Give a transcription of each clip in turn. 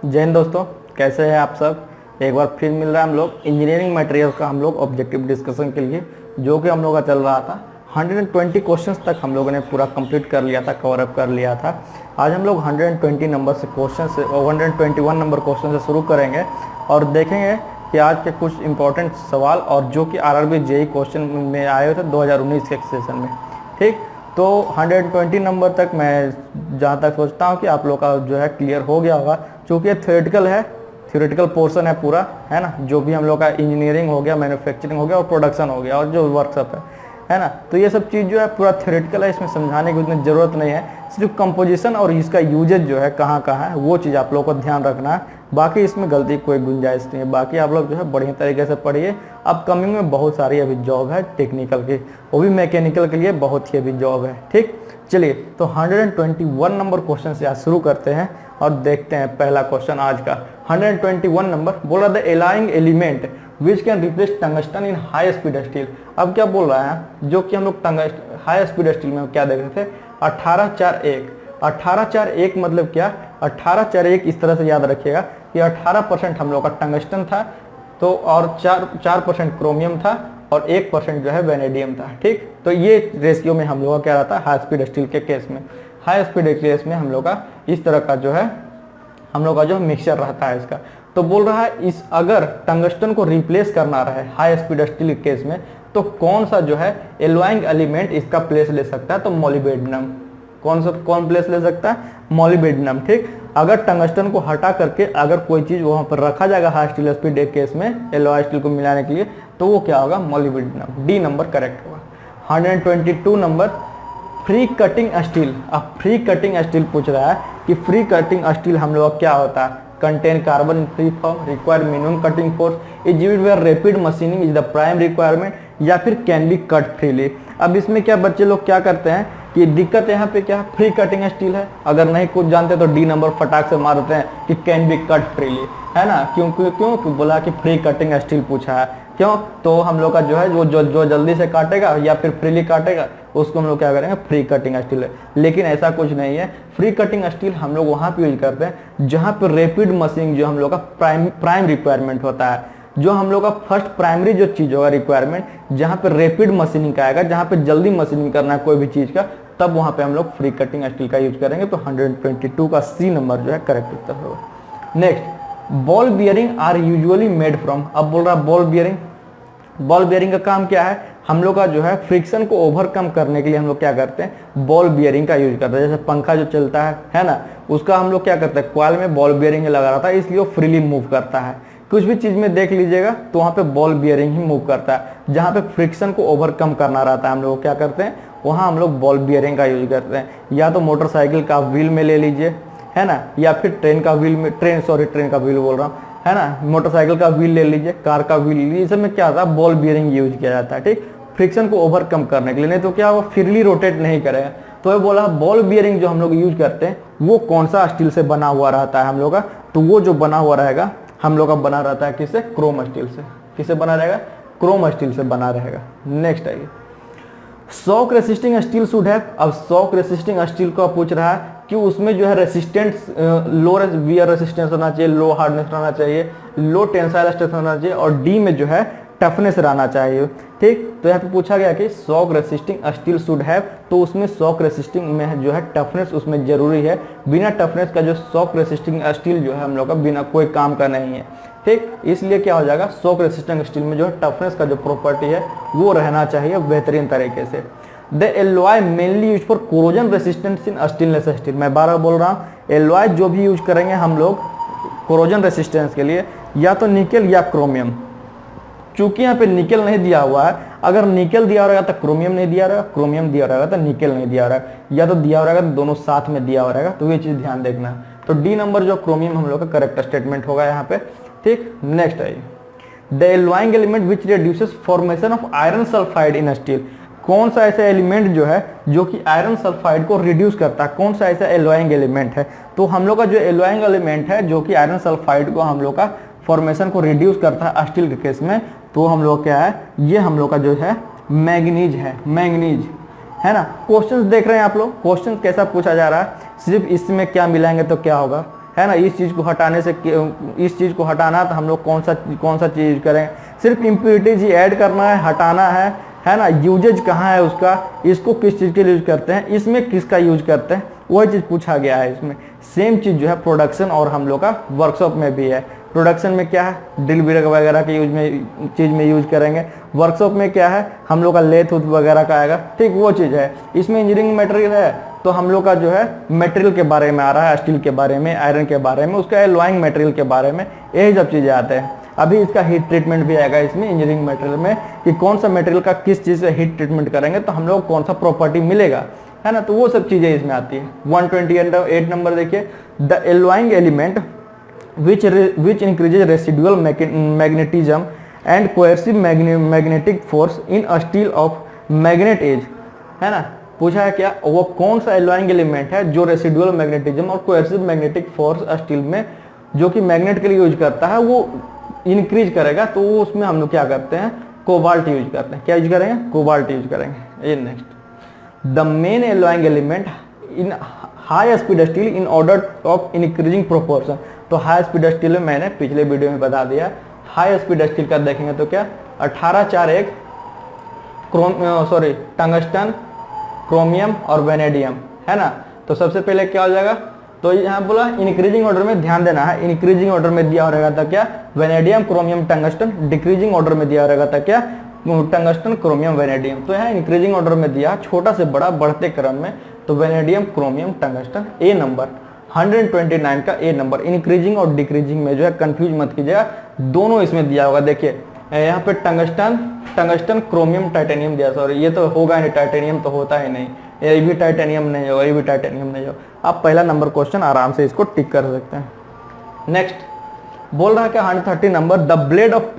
जय हिंद दोस्तों, कैसे हैं आप सब। एक बार फिर मिल रहा है हम लोग इंजीनियरिंग मटेरियल का हम लोग ऑब्जेक्टिव डिस्कशन के लिए, जो कि हम लोग का चल रहा था 120 क्वेश्चंस तक हम लोगों ने पूरा कंप्लीट कर लिया था, कवर अप कर लिया था। आज हम लोग 120 नंबर से क्वेश्चन से 121 नंबर क्वेश्चन से शुरू करेंगे और देखेंगे कि आज के कुछ इंपॉर्टेंट सवाल और जो कि आरआरबी जेईई क्वेश्चन में आए हुए थे 2019 के सेशन में। ठीक, तो 120 नंबर तक मैं जहाँ तक सोचता हूँ कि आप लोग का जो है क्लियर हो गया होगा, क्योंकि थ्योरेटिकल है, थ्योरेटिकल पोर्शन है पूरा, है ना। जो भी हम लोग का इंजीनियरिंग हो गया, मैन्युफैक्चरिंग हो गया और प्रोडक्शन हो गया और जो वर्कशॉप है ना, तो ये सब चीज़ जो है पूरा थ्योरेटिकल है, इसमें समझाने की उतनी ज़रूरत नहीं है। सिर्फ कंपोजिशन और इसका यूजेज जो है कहाँ कहाँ है वो चीज़ आप लोग को ध्यान रखना है, बाकी इसमें गलती कोई गुंजाइश नहीं है। बाकी आप लोग जो है बढ़िया तरीके से पढ़िए। अपकमिंग में बहुत सारी अभी जॉब है टेक्निकल की, वो भी मैकेनिकल के लिए बहुत ही अभी जॉब है। ठीक, चलिए तो 121 नंबर क्वेश्चन से आज शुरू करते हैं और देखते हैं पहला क्वेश्चन आज का। 121 नंबर बोल रहा था alloying element which can replace tungsten in high speed steel. अब क्या बोल रहा है, जो कि हम लोग हाई स्पीड स्टील में क्या देख रहे थे 1841। 1841 मतलब क्या, 1841 इस तरह से याद रखिएगा कि 18% हम लोग का टंगस्टन था, तो और 4% क्रोमियम था और 1% जो है वेनेडियम था। ठीक, तो ये रेशियो में हम लोग का क्या रहता है हाई स्पीड स्टील के केस में। हाई स्पीड केस में हम लोग का इस तरह का जो है हम लोग का जो मिक्सचर रहता है इसका। तो बोल रहा है इस अगर टंगस्टन को रिप्लेस करना रहे हाई स्पीड स्टील केस में, तो कौन सा जो है एलॉइंग एलिमेंट इसका प्लेस ले सकता है, तो मोलिबेडिनम। कौन प्लेस ले सकता है, मोलिबेडिनम। ठीक, अगर टंगस्टन को हटा करके अगर कोई चीज़ वहाँ पर रखा जाएगा हाई स्टील स्पीड केस में एलॉय स्टील को मिलाने के लिए, तो वो क्या होगा, मोलिबेडिनम। डी नंबर करेक्ट होगा। 122 नंबर फ्री कटिंग स्टील। अब फ्री कटिंग स्टील पूछ रहा है कि फ्री कटिंग स्टील हम लोग क्या होता है, contain carbon in free form, require minimum cutting force, is used where rapid machining is the prime requirement, या फिर कैन बी कट फ्रीली। अब इसमें क्या बच्चे लोग क्या करते हैं कि दिक्कत यहाँ पे क्या फ्री कटिंग स्टील है, अगर नहीं कुछ जानते तो डी नंबर फटाक से मार देते हैं कि कैन बी कट फ्रीली, है ना। क्यों बोला कि फ्री कटिंग स्टील पूछा है, क्यों, तो हम लोग का जो है जो जल्दी से काटेगा या फिर फ्रीली काटेगा उसको हम लोग क्या करेंगे, फ्री कटिंग स्टील है। लेकिन ऐसा कुछ नहीं है, फ्री कटिंग स्टील हम लोग वहाँ पे यूज करते हैं जहाँ पे रैपिड मशीनिंग जो हम लोग का प्राइम रिक्वायरमेंट होता है, जो हम लोग का फर्स्ट प्राइमरी जो चीज़ होगा रिक्वायरमेंट, जहाँ पे रैपिड मशीनिंग का आएगा, जहाँ पे जल्दी मशीनिंग करना है कोई भी चीज़ का, तब वहाँ पे हम लोग फ्री कटिंग स्टील का यूज करेंगे। तो 122 का सी नंबर जो है करेक्ट उत्तर होगा। Next, ball bearing are usually made from. अब बोल रहा बॉल बियरिंग का काम क्या है, हम लोग का जो है फ्रिक्शन को ओवरकम करने के लिए हम लोग क्या करते हैं, बॉल बियरिंग का यूज करते हैं। जैसे पंखा जो चलता है ना, उसका हम लोग क्या करते हैं, कॉइल में बॉल बियरिंग लगा रहता है, इसलिए वो फ्रीली मूव करता है। कुछ भी चीज़ में देख लीजिएगा तो वहाँ पे बॉल बियरिंग ही मूव करता है। जहाँ पे फ्रिक्शन को ओवरकम करना रहता है हम लोग क्या करते हैं, वहाँ हम लोग बॉल बियरिंग का यूज करते हैं। या तो मोटरसाइकिल का व्हील में ले लीजिए, है ना, या फिर ट्रेन का व्हील में, ट्रेन का व्हील बोल रहा हूँ, है ना, मोटरसाइकिल का व्हील ले लीजिए, कार का व्हील ले लीजिए, इसमें क्या होता है, बॉल बियरिंग यूज किया जाता है। ठीक, फ्रिक्शन को ओवरकम करने के लिए, नहीं तो क्या वो फ्रीली रोटेट नहीं करेगा। तो ये बोला बॉल बियरिंग जो हम लोग यूज करते हैं वो कौन सा स्टील से बना हुआ रहता है हम लोग का, तो वो जो बना हुआ रहेगा हम लोग का बना रहता है किससे, क्रोम स्टील से। किससे बना रहेगा, क्रोम स्टील से बना रहेगा। नेक्स्ट आइए, shock resisting steel should have. अब शॉक रेसिस्टिंग स्टील को पूछ रहा है कि उसमें जो है रेसिस्टेंस लो वियर रेसिस्टेंस होना चाहिए, लो हार्डनेस रहना चाहिए, लो टेंसाइल स्ट्रेंथ होना चाहिए, और डी में जो है टफनेस रहना चाहिए। ठीक, तो यहाँ पे पूछा गया कि shock resisting steel should have, तो उसमें शॉक रेसिस्टिंग में जो है टफनेस उसमें जरूरी है। बिना टफनेस का जो शॉक रेसिस्टिंग स्टील जो है हम लोग का बिना कोई काम का नहीं है। ठीक, इसलिए क्या हो जाएगा, शॉक रेसिस्टिंग स्टील में जो है टफनेस का जो प्रॉपर्टी है वो रहना चाहिए बेहतरीन तरीके से। The alloy mainly use for corrosion resistance in stainless steel. मैं बार बार बोल रहा हूँ, एलॉय जो भी यूज करेंगे हम लोग कोरोजन रेसिस्टेंस के लिए, या तो निकेल या क्रोमियम। चूंकि यहाँ पे निकेल नहीं दिया हुआ है, अगर निकेल दिया रहेगा तो क्रोमियम नहीं दिया रहेगा, क्रोमियम दिया रहेगा तो निकेल नहीं दिया रहेगा, या तो दिया रहेगा तो दोनों साथ में दिया रहेगा। तो ये चीज ध्यान देखना है। तो डी नंबर जो क्रोमियम हम लोग का करेक्ट स्टेटमेंट होगा यहाँ पे। ठीक, नेक्स्ट आइए, the alloying element which reduces formation of iron sulphide in steel. कौन सा ऐसा एलिमेंट जो है जो कि आयरन सल्फाइड को रिड्यूस करता है, कौन सा ऐसा एलॉइंग एलिमेंट है, तो हम लोग का जो एलॉइंग एलिमेंट है जो कि आयरन सल्फाइड को हम लोग का फॉर्मेशन को रिड्यूस करता है स्टील के केस में, तो हम लोग क्या है, ये हम लोग का जो है मैंगनीज है, मैंगनीज, है ना। क्वेश्चंस देख रहे हैं आप लोग, क्वेश्चंस कैसा पूछा जा रहा है, सिर्फ इसमें क्या मिलाएंगे तो क्या होगा, है ना। इस चीज़ को हटाने से, इस चीज़ को हटाना तो हम लोग कौन सा चीज़ यूज करें, सिर्फ इम्प्योरिटीज ही ऐड करना हटाना है ना। यूजेज कहाँ है उसका, इसको किस चीज़ के लिए यूज करते हैं, इसमें किसका यूज करते हैं, वही चीज़ पूछा गया है इसमें। सेम चीज़ जो है प्रोडक्शन और हम लोग का वर्कशॉप में भी है। प्रोडक्शन में क्या है, ड्रिल ब्रेक वगैरह के चीज़ में यूज करेंगे। वर्कशॉप में क्या है, हम लोग का लेथ उथ वगैरह का आएगा, ठीक वो चीज़ है। इसमें इंजीनियरिंग मटेरियल है तो हम लोग का जो है मटेरियल के बारे में आ रहा है, स्टील के बारे में, आयरन के बारे में, उसका एलॉइंग मटेरियल के बारे में, यही सब चीज़ें आते हैं। अभी इसका हीट ट्रीटमेंट भी आएगा इसमें इंजीनियरिंग मटेरियल में, कि कौन सा मटेरियल का किस चीज़ से हीट ट्रीटमेंट करेंगे तो हम लोग कौन सा प्रॉपर्टी मिलेगा, है ना। तो वो सब चीज़ें इसमें आती है। 128 नंबर देखिए, the alloying element which increases residual magnetism and coercive magnetic force in a steel of magnet age, है ना। पूछा है क्या, वो कौन सा एलॉइंग एलिमेंट है जो रेसिडुअल मैग्नेटिज्म और कोएर्सिव मैग्नेटिक फोर्स स्टील में जो कि मैग्नेट के लिए यूज करता है वो इंक्रीज करेगा, तो वो उसमें हम लोग क्या करते हैं, कोबाल्ट यूज करते हैं। क्या यूज करेंगे, कोबाल्ट यूज करेंगे। ये next, the main alloying element in high speed steel in order of increasing proportion. तो हाई स्पीड स्टील में मैंने पिछले वीडियो में बता दिया। हाई स्पीड स्टील का देखेंगे तो क्या, 1841 टंगस्टन, क्रोमियम और वेनेडियम, है ना। तो सबसे पहले क्या हो जाएगा, तो यहाँ बोला इंक्रीजिंग ऑर्डर में ध्यान देना है। इंक्रीजिंग ऑर्डर में दिया रहेगा था क्या, vanadium, chromium, tungsten. Decreasing order में दिया रहेगा था क्या, टंगस्टन, क्रोमियम, वेनेडियम। तो यहाँ इंक्रीजिंग ऑर्डर में दिया, छोटा से बड़ा बढ़ते क्रम में, तो वेनेडियम, क्रोमियम, टंगस्टन, ए नंबर 129 का ए नंबर। इंक्रीजिंग और डिक्रीजिंग में जो है कंफ्यूज मत कीजिएगा, दोनों इसमें दिया होगा। देखिए यहाँ पे टंगस्टन, क्रोमियम, टाइटेनियम दिया, सॉरी ये तो होगा नहीं, टाइटेनियम तो होता ही नहीं, ये भी टाइटेनियम नहीं होगा, ये भी टाइटेनियम नहीं होगा। आप पहला नंबर क्वेश्चन आराम से इसको टिक कर सकते हैं। नेक्स्ट बोल रहा है क्या, 130 number, the blade of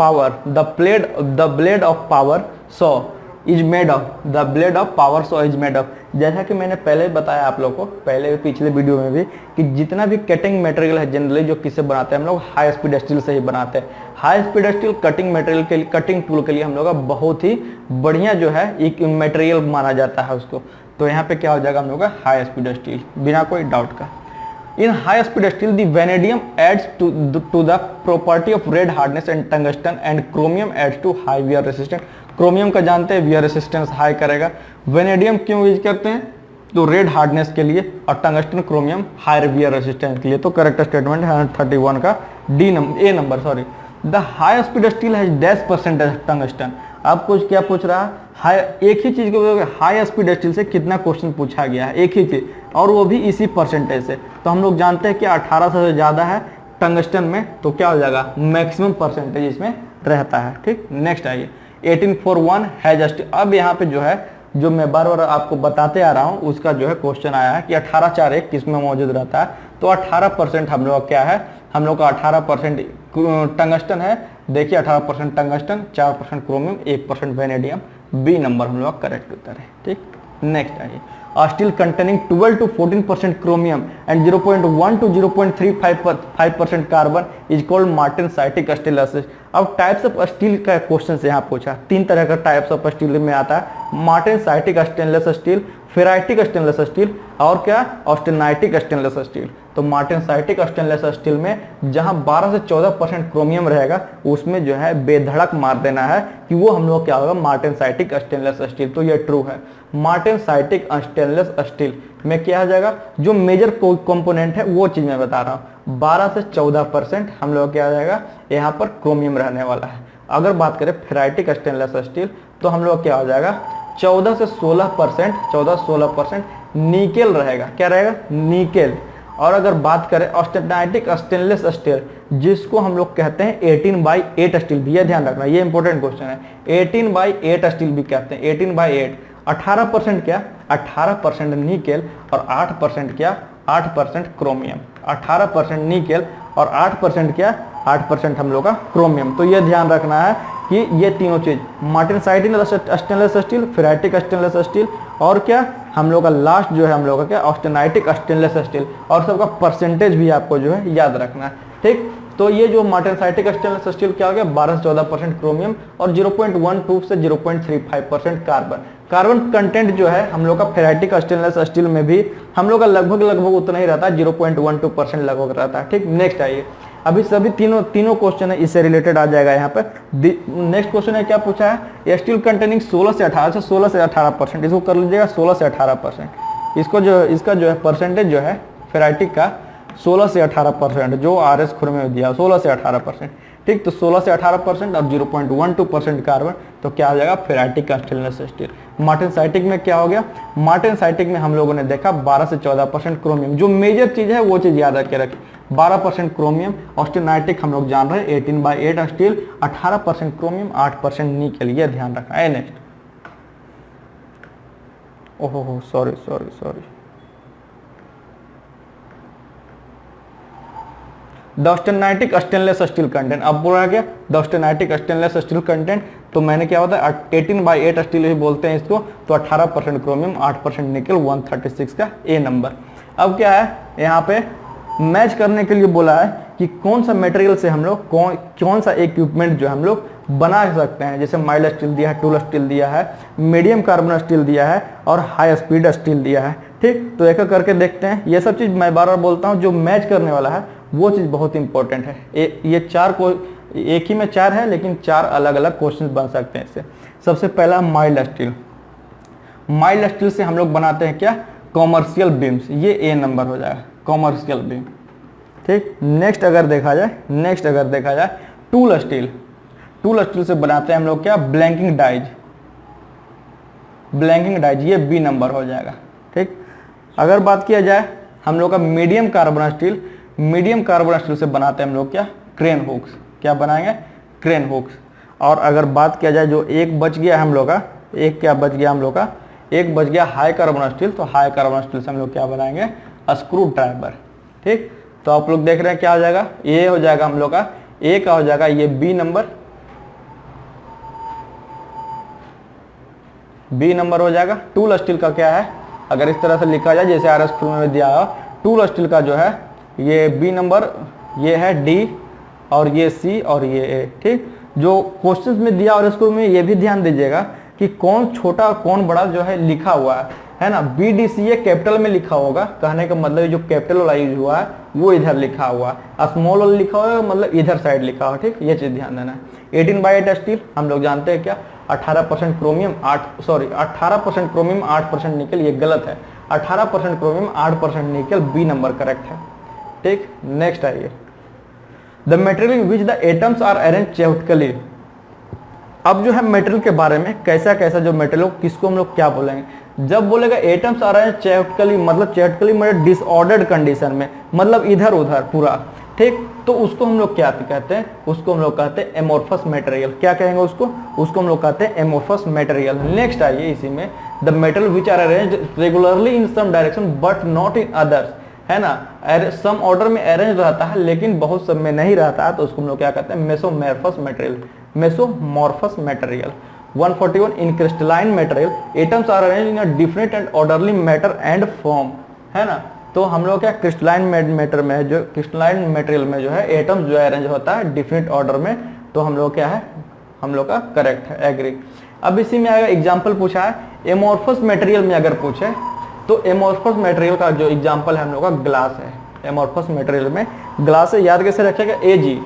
power saw is made of, the blade of power saw is made of. जैसा कि मैंने पहले बताया आप लोग को, पहले पिछले वीडियो में भी, कि जितना भी कटिंग मटेरियल है जनरली जो किससे बनाते हैं हम लोग, हाई स्पीड स्टील से ही बनाते हैं। High speed steel cutting material के लिए, कटिंग टूल के लिए हम लोग का बहुत ही बढ़िया जो है एक मटेरियल माना जाता है उसको। तो यहाँ पे क्या हो जाएगा हम लोग का, हाई स्पीड स्टील, बिना कोई डाउट का। In high speed steel, the vanadium adds to the property of red hardness and tungsten, and chromium adds to high wear resistance. Chromium का जानते हैं वियर रेसिस्टेंस हाई करेगा। वेनेडियम क्यों use करते हैं, तो रेड हार्डनेस के लिए, और tungsten, chromium higher wear resistance के लिए। तो करेक्ट स्टेटमेंट है 131 का D number, A number sorry. The high speed steel has dash percentage tungsten. अब कुछ क्या पूछ रहा है, एक ही चीज को हाई स्पीड स्टील से कितना क्वेश्चन पूछा गया है, एक ही चीज, और वो भी इसी परसेंटेज से। तो हम लोग जानते हैं कि 1800 से ज्यादा है टंगस्टन में, तो क्या हो जाएगा, मैक्सिमम परसेंटेज इसमें रहता है। ठीक, नेक्स्ट आइए, 1841 हैज स्टील। अब यहाँ पे जो है, जो मैं बार बार आपको बताते आ रहा हूँ, उसका जो है क्वेश्चन आया है कि 1841 किस में मौजूद रहता है। तो 18% हम लोग क्या है, हम लोग का 18% टंगस्टन है। देखिए 18% tungsten, 4% chromium, 1% vanadium, B number हम लोग का करेक्ट उत्तर है। ठीक, नेक्स्ट आइए, steel containing 12 to 14% chromium and 0.1 to 0.35% carbon is called martensitic stainless. अब टाइप्स ऑफ स्टील का क्वेश्चन से यहाँ पूछा, 3 तरह का टाइप्स ऑफ स्टील में आता है, मार्टेनसाइटिक स्टेनलेस स्टील, फेराइटिक स्टेनलेस स्टील, और क्या, ऑस्टेनाइटिक स्टेनलेस स्टील। तो मार्टेनसाइटिक स्टेनलेस स्टील में जहां 12 से 14% क्रोमियम रहेगा, उसमें जो है बेधड़क मार देना है कि वो हम लोग क्या होगा, मार्टेनसाइटिक स्टेनलेस स्टील। तो ये ट्रू है। मार्टेनसाइटिक स्टेनलेस स्टील में क्या आ जाएगा, जो मेजर कंपोनेंट है वो चीज मैं बता रहा हूँ, 12 से 14% हम लोग क्या आ जाएगा, यहाँ पर क्रोमियम रहने वाला है। अगर बात करें फेराइटिक स्टेनलेस स्टील, तो हम लोग क्या हो जाएगा, 14 से 16% निकेल रहेगा। क्या रहेगा, निकेल। और अगर बात करें ऑस्टेनाइटिक स्टेनलेस स्टील, जिसको हम लोग कहते हैं 18/8 स्टील भी, ये ध्यान रखना, ये इंपॉर्टेंट क्वेश्चन है। 18/8 स्टील भी कहते हैं, 18/8। 18% क्या, 18% निकेल और 8% क्या, 8% क्रोमियम। 18% निकेल और 8% क्या, 8% हम लोग का क्रोमियम। तो ये ध्यान रखना है कि ये तीनों चीज, मार्टेनसाइटिक स्टेनलेस स्टील, फेराइटिक स्टेनलेस स्टील, और क्या हम लोग का लास्ट जो है हम लोग का क्या, ऑस्टेनाइटिक स्टेनलेस स्टील। और सबका परसेंटेज भी आपको जो है याद रखना है। ठीक, तो ये जो मार्टेनसाइटिक स्टेनलेस स्टील क्या हो गया, 12 से 14% क्रोमियम और 0.12 से 0.35% कार्बन। कार्बन कंटेंट जो है हम लोग का फेराइटिक स्टेनलेस स्टील में भी हम लोग का लगभग उतना ही रहता है, 0.12% लगभग रहता है। ठीक, नेक्स्ट आइए, अभी सभी तीनों क्वेश्चन है इससे रिलेटेड आ जाएगा यहाँ पे। नेक्स्ट क्वेश्चन है, क्या पूछा है, स्टील कंटेनिंग 16 से 18%, इसको कर लीजिएगा 16 से 18%। इसका जो है परसेंटेज जो है फेराइटिक का 16 से 18%, जो RS खुर में दिया 16 से 18%। ठीक, तो 16 से 18% और 0.12% कार्बन, तो क्या हो जाएगा, फेराइटिक का स्टेनलेस स्टील। मार्टेनसाइटिक में क्या हो गया, मार्टेनसाइटिक में हम लोगों ने देखा 12 से 14% क्रोमियम, जो मेजर चीज है वो चीज याद रखे रखें, 12% क्रोमियम। ऑस्टेनाइटिक हम लोग जान रहे हैं 18/8 स्टील, 18% क्रोमियम, 8% निकल, ये ध्यान रखा है। नेक्स्ट, ओहो sorry, the austenitic stainless steel content, अब बोला गया the austenitic stainless steel content, तो मैंने क्या होता है 18/8 स्टील ही बोलते हैं इसको, तो 18% क्रोमियम, 8% निकल, 136 का ए नंबर। अब क्या है यहाँ पे मैच करने के लिए बोला है कि कौन सा मटेरियल से हम लोग कौन सा इक्विपमेंट जो हम लोग बना सकते हैं। जैसे माइल्ड स्टील दिया है, टूल स्टील दिया है, मीडियम कार्बन स्टील दिया है और हाई स्पीड स्टील दिया है। ठीक, तो एक एक करके देखते हैं। ये सब चीज़ मैं बार बार बोलता हूँ, जो मैच करने वाला है वो चीज़ बहुत इंपॉर्टेंट है। ये चार को एक ही में 4 है, लेकिन 4 अलग अलग क्वेश्चन बन सकते हैं इससे। सबसे पहला माइल्ड स्टील, माइल्ड स्टील से हम लोग बनाते हैं क्या, कॉमर्शियल बीम्स, ये ए नंबर हो जाएगा, कॉमर्शियल बीम। ठीक, नेक्स्ट अगर देखा जाए टूल स्टील, टूल स्टील से बनाते हैं हम लोग क्या, ब्लैंकिंग डाइज, ये बी नंबर हो जाएगा। ठीक, अगर बात किया जाए हम लोग का मीडियम कार्बन स्टील से बनाते हैं हम लोग क्या, क्रेन हुक्स, क्या बनाएंगे, क्रेन हुक्स। और अगर बात किया जाए जो एक बच गया हम लोग का, एक बच गया हाई कार्बन स्टील, तो हाई कार्बन स्टील से हम लोग क्या बनाएंगे, स्क्रू ड्राइवर। ठीक, तो आप लोग देख रहे हैं क्या हो जाएगा, ये हो जाएगा हम लोग का, ए का हो जाएगा ये बी नंबर हो जाएगा। टूल स्टील का क्या है, अगर इस तरह से लिखा जाए जैसे RS खुर में दिया है, टूल स्टील का जो है ये बी नंबर, ये है डी और ये सी और ये ए। ठीक, जो क्वेश्चंस में दिया और इसको में ये भी ध्यान दीजिएगा कि कौन छोटा कौन बड़ा जो है लिखा हुआ है ना, BDCA कैपिटल में लिखा होगा, कहने का मतलब जो कैपिटल वाला यूज हुआ है वो इधर लिखा हुआ है, स्मॉल वाला लिखा हुआ है मतलब इधर साइड लिखा हुआ है। ठीक, ये चीज ध्यान देना है। 18/8 स्टील हम लोग जानते हैं क्या, 18% क्रोमियम 8% निकल, ये गलत है, 18% क्रोमियम 8% निकल, बी नंबर करेक्ट है। ठीक, नेक्स्ट आइए, the material which the atoms are arrange chaotically. अब जो है मटेरियल के बारे में, कैसा जो मटेरियल किसको हम लोग क्या बोलेंगे, जब बोलेगा एटम्स आर अरेंज चेउटकली, मतलब चेउटकली मतलब डिसऑर्डर्ड कंडीशन में, मतलब इधर उधर पूरा। ठीक, तो उसको हम लोग क्या कहते हैं, उसको हम लोग कहते हैं एमोर्फस मटेरियल। क्या कहेंगे उसको हम लोग कहते हैं एमोर्फस मटेरियल। नेक्स्ट आइए इसी में, the metal which are arranged regularly in some direction but not in others, है ना, सम ऑर्डर में अरेंज रहता है लेकिन बहुत सब में नहीं रहता है, तो उसको हम लोग क्या कहते हैं, mesomorphous material. 141 in crystalline material atoms are arranged in a different and orderly matter and form, है ना। तो हम लोग क्या क्रिस्टलाइन मैटर में, जो क्रिस्टलाइन मटेरियल में जो है एटम्स जो अरेंज होता है डिफरेंट ऑर्डर में, तो हम लोग क्या है, हम लोग का करेक्ट है, एग्री। अब इसी में अगर एग्जाम्पल पूछा है एमोर्फस मटेरियल में, अगर पूछे तो एमोर्फस मटेरियल का जो एग्जाम्पल है हम लोग का ग्लास है। एमोर्फस मटेरियल में ग्लास से याद कैसे रखेगा, एजी,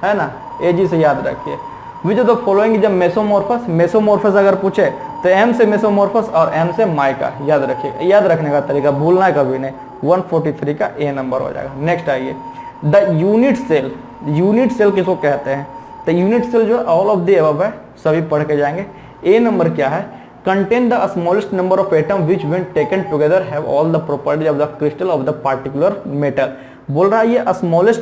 है ना, एजी से याद रखिए। विच ऑफ द फॉलोइंग जब मेसोमॉर्फस अगर पूछे तो एम से मेसोमॉर्फस और एम से माइका, याद रखिएगा। याद रखने का तरीका भूलना है कभी नहीं, 143 का ए नंबर हो जाएगा। नेक्स्ट आइए, द यूनिट सेल किसको कहते हैं, तो यूनिट सेल जो ऑल ऑफ द अबव है, सभी पढ़ के जाएंगे। ए नंबर क्या है, contain the smallest number of atom which when taken together have all the properties of the crystal of the particular metal. बोल रहा है ये स्मॉलेस्ट,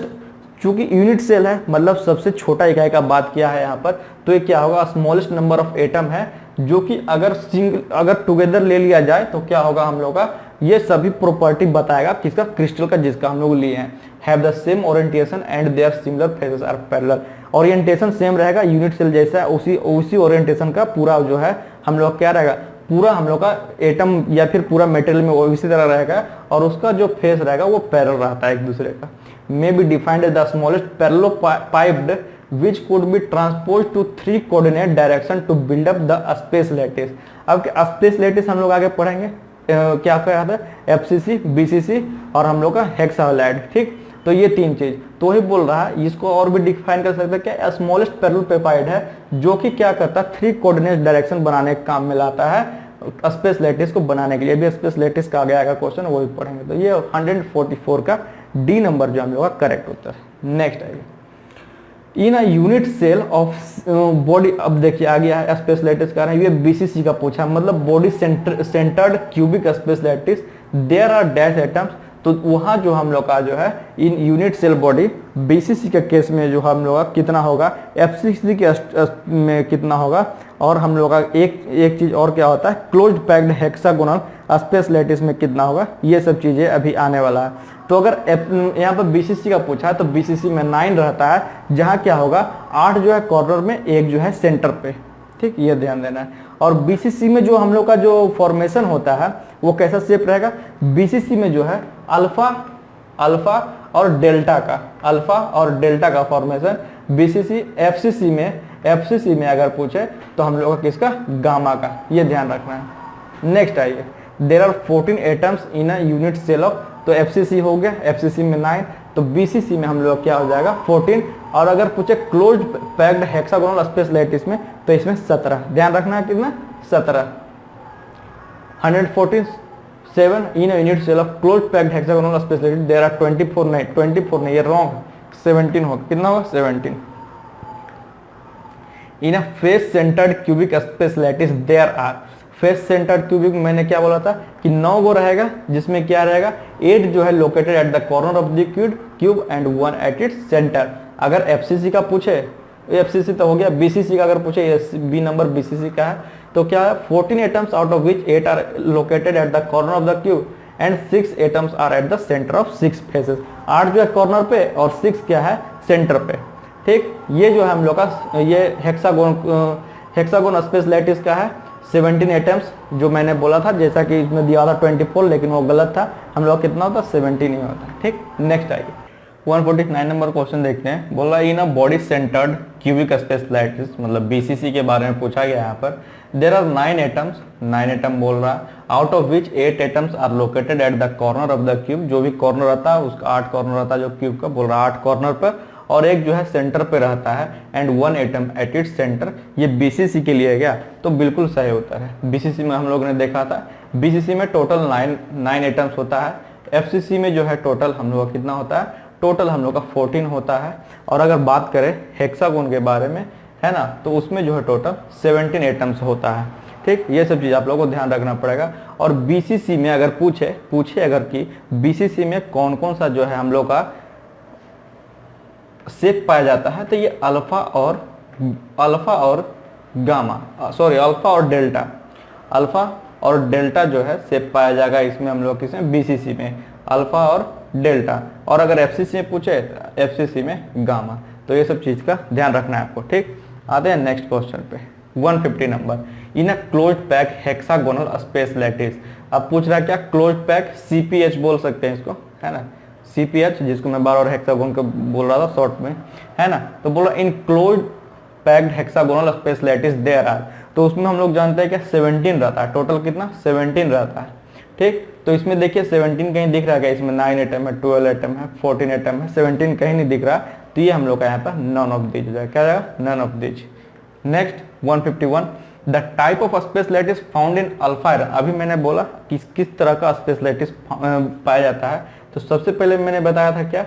चूंकि यूनिट सेल है मतलब सबसे छोटा इकाई का बात किया है यहाँ पर, तो ये क्या होगा, स्मॉलेस्ट नंबर ऑफ एटम है, जो कि अगर टुगेदर ले लिया जाए तो क्या होगा हम लोग का, ये सभी प्रॉपर्टी बताएगा किसका, क्रिस्टल का, जिसका हम लोग लिए हैं। Have the same orientation and their similar faces are parallel. Orientation same रहेगा, यूनिट सेल जैसा है उसी ओरिएंटेशन का पूरा जो है हम लोग क्या रहेगा, पूरा हम लोग का एटम या फिर पूरा मेटेरियल में वो इसी तरह रहेगा, और उसका जो फेस रहेगा वो पैरेलल रहता है एक दूसरे का। May be defined as the smallest parallelepiped which could be transpose to 3 coordinate direction to build up the space lattice. अब स्पेस लैटिस हम लोग आगे पढ़ेंगे क्या क्या आता है, FCC, BCC और हम लोग का हेक्साहैलाइड। ठीक, तो ये 3 चीज तो ही बोल रहा है। इसको और भी डिफाइन कर सकते हैं क्या, स्मॉलेस्ट पैरेलल पेप्टाइड है जो कि क्या करता है 3 कोऑर्डिनेट डायरेक्शन बनाने के काम में लाता है स्पेस लैटिस को बनाने के लिए। भी स्पेस लैटिस का आगे आएगा क्वेश्चन, वो भी पढ़ेंगे। तो ये 144 का डी नंबर जो हम लोग का करेक्ट उत्तर है। नेक्स्ट आइए, in a unit cell of body. अब देखिए आ गया है स्पेस लैटिस का, ये BCC का पूछा है, मतलब body centred cubic space lattice there are dash atoms. तो वहाँ जो हम लोग का जो है in unit cell body, BCC के केस में जो हम लोग का कितना होगा, FCC के में कितना होगा, और हम लोग का एक चीज और क्या होता है, closed packed hexagonal space lattice में कितना होगा, ये सब चीजें अभी आने वाला है। तो अगर यहाँ पर BCC का पूछा है तो BCC में 9 रहता है, जहाँ क्या होगा 8 जो है कॉर्नर में, 1 जो है सेंटर पे। ठीक, ये ध्यान देना है। और BCC में जो हम लोग का जो फॉर्मेशन होता है वो कैसा शेप रहेगा, BCC में जो है अल्फा और डेल्टा का फॉर्मेशन BCC। FCC में अगर पूछे तो हम लोग का किसका, गामा का, ये ध्यान रखना है। नेक्स्ट आइए, there are 14 atoms in a unit cell of. तो FCC हो गया, FCC में 9, तो BCC में हम लोग क्या हो जाएगा 14। और अगर पूछे closed packed hexagonal space lattice में तो इसमें 17, ध्यान रखना है कितना, 17। 147 in unit cell of closed packed hexagonal space lattice there are 24 नहीं, ये रॉन्ग, 17 होगा, कितना होगा 17। In a face centred cubic space lattice there are, face centred cubic मैंने क्या बोला था कि 9 गो रहेगा, जिसमें क्या रहेगा 8 जो है located at the corner of the cube and 1 at its centre. अगर FCC का पूछे, FCC तो हो गया, BCC का अगर पूछे, बी नंबर BCC का है, तो क्या है 14 atoms out of which 8 are located at the corner of the cube and 6 atoms are at the centre of 6 faces. 8 जो है कॉर्नर पे और 6 क्या है सेंटर पे। ठीक, ये जो है हम लोग का ये हेक्सागोन स्पेस लैटिस का है 17 एटम्स, जो मैंने बोला था, जैसा कि इसमें दिया था 24, लेकिन वो गलत था, हम लोग कितना होता 17 ही होता। ठीक, नेक्स्ट आइए 149 नंबर क्वेश्चन देखते हैं। बोला in a body centred cubic space lattice, मतलब BCC के बारे में पूछा गया यहाँ पर। देयर आर 9 एटम्स, 9 एटम बोल रहा है, out of which 8 atoms are located at the corner of the cube. जो भी कॉर्नर रहता है उसका 8 कॉर्नर रहता है, जो क्यूब का बोल रहा है 8 कॉर्नर पर, और एक जो है सेंटर पे रहता है, and 1 atom at its centre. ये BCC के लिए गया तो बिल्कुल सही उत्तर है। BCC में हम लोगों ने देखा था, BCC में टोटल 9 एटम्स होता है। FCC में जो है टोटल हम लोग का कितना होता है, टोटल हम लोग का 14 होता है। और अगर बात करें हेक्सागोन के बारे में, है ना, तो उसमें जो है टोटल 17 एटम्स होता है। ठीक, ये सब चीज आप लोगों को ध्यान रखना पड़ेगा। और BCC में अगर पूछे अगर कि BCC में कौन कौन सा जो है हम लोग का शेप पाया जाता है, तो ये अल्फा और गामा, सॉरी अल्फा और डेल्टा जो है शेप पाया जाएगा इसमें हम लोग किसमें, BCC में अल्फा और डेल्टा। और अगर FCC में पूछे तो FCC में गामा। तो ये सब चीज का ध्यान रखना है आपको। ठीक, आते हैं नेक्स्ट क्वेश्चन पे 150 number. In a closed pack hexagonal space lattice. अब पूछ रहा है क्या, क्लोज्ड पैक, CPH बोल सकते हैं इसको, है ना, CPH, जिसको मैं बार बार हेक्सागोन को बोल रहा था शॉर्ट में, है ना। तो बोला in closed packed hexagonal space lattice there are, तो उसमें हम लोग जानते हैं क्या 17 रहता है, टोटल कितना 17 रहता है। ठीक, तो इसमें देखिए 17 कहीं दिख रहा है क्या, इसमें 9 एटम है, 12 एटम है, 14 एटम है, 17 कहीं नहीं दिख रहा, तो ये हम लोग का यहाँ पर नन ऑफ दीज हो जाएगा। क्या जाएगा, none of these. Next 151, the type of space lattice found in alpha iron. अभी मैंने बोला किस तरह का स्पेस लैटिस पाया जाता है, तो सबसे पहले मैंने बताया था क्या,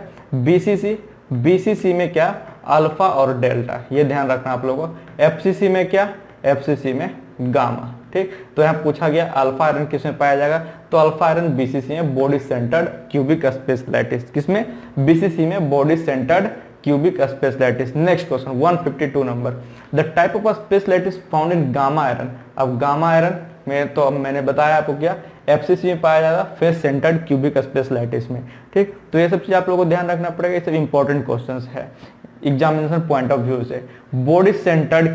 BCC में क्या, अल्फा और डेल्टा, ये ध्यान रखना आप लोगों को। FCC में क्या, FCC में गामा। ठीक, तो यहाँ पूछा गया अल्फा आयरन किसमें पाया जाएगा, तो अल्फा आयरन BCC में body centred cubic space lattice, किसमें, BCC में body centred cubic space lattice. Next question 152 number, the type of space lattice found in gamma iron. अब गामा आयरन में तो अब मैंने बताया आपको क्या, FCC में पाया जाता है, face centred cubic space lattice में। ठीक, तो ये सब चीज आप लोगों को ध्यान रखना पड़ेगा, ये सब इंपॉर्टेंट क्वेश्चंस है एग्जामिनेशन पॉइंट ऑफ व्यू से। Body centred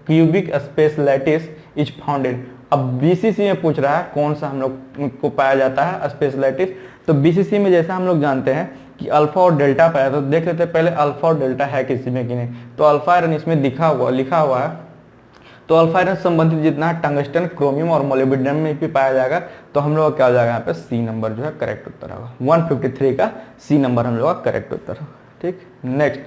cubic space lattice is found in. अब BCC में पूछ रहा है कौन सा हम लोग को पाया जाता है स्पेस लैटिस, तो BCC में जैसा हम लोग जानते हैं कि अल्फा और डेल्टा पाया, तो देख लेते हैं पहले अल्फा और डेल्टा है किसी में कि नहीं। तो अल्फा आयरन इसमें लिखा हुआ है, तो अल्फा आयरन संबंधित जितना है टंगस्टन, क्रोमियम और मोलिब्डेनम में भी पाया जाएगा। तो हम लोग का क्या हो जाएगा यहाँ पे सी नंबर जो है करेक्ट उत्तर होगा। 153 का सी नंबर हम लोग का करेक्ट उत्तर होगा। ठीक, next,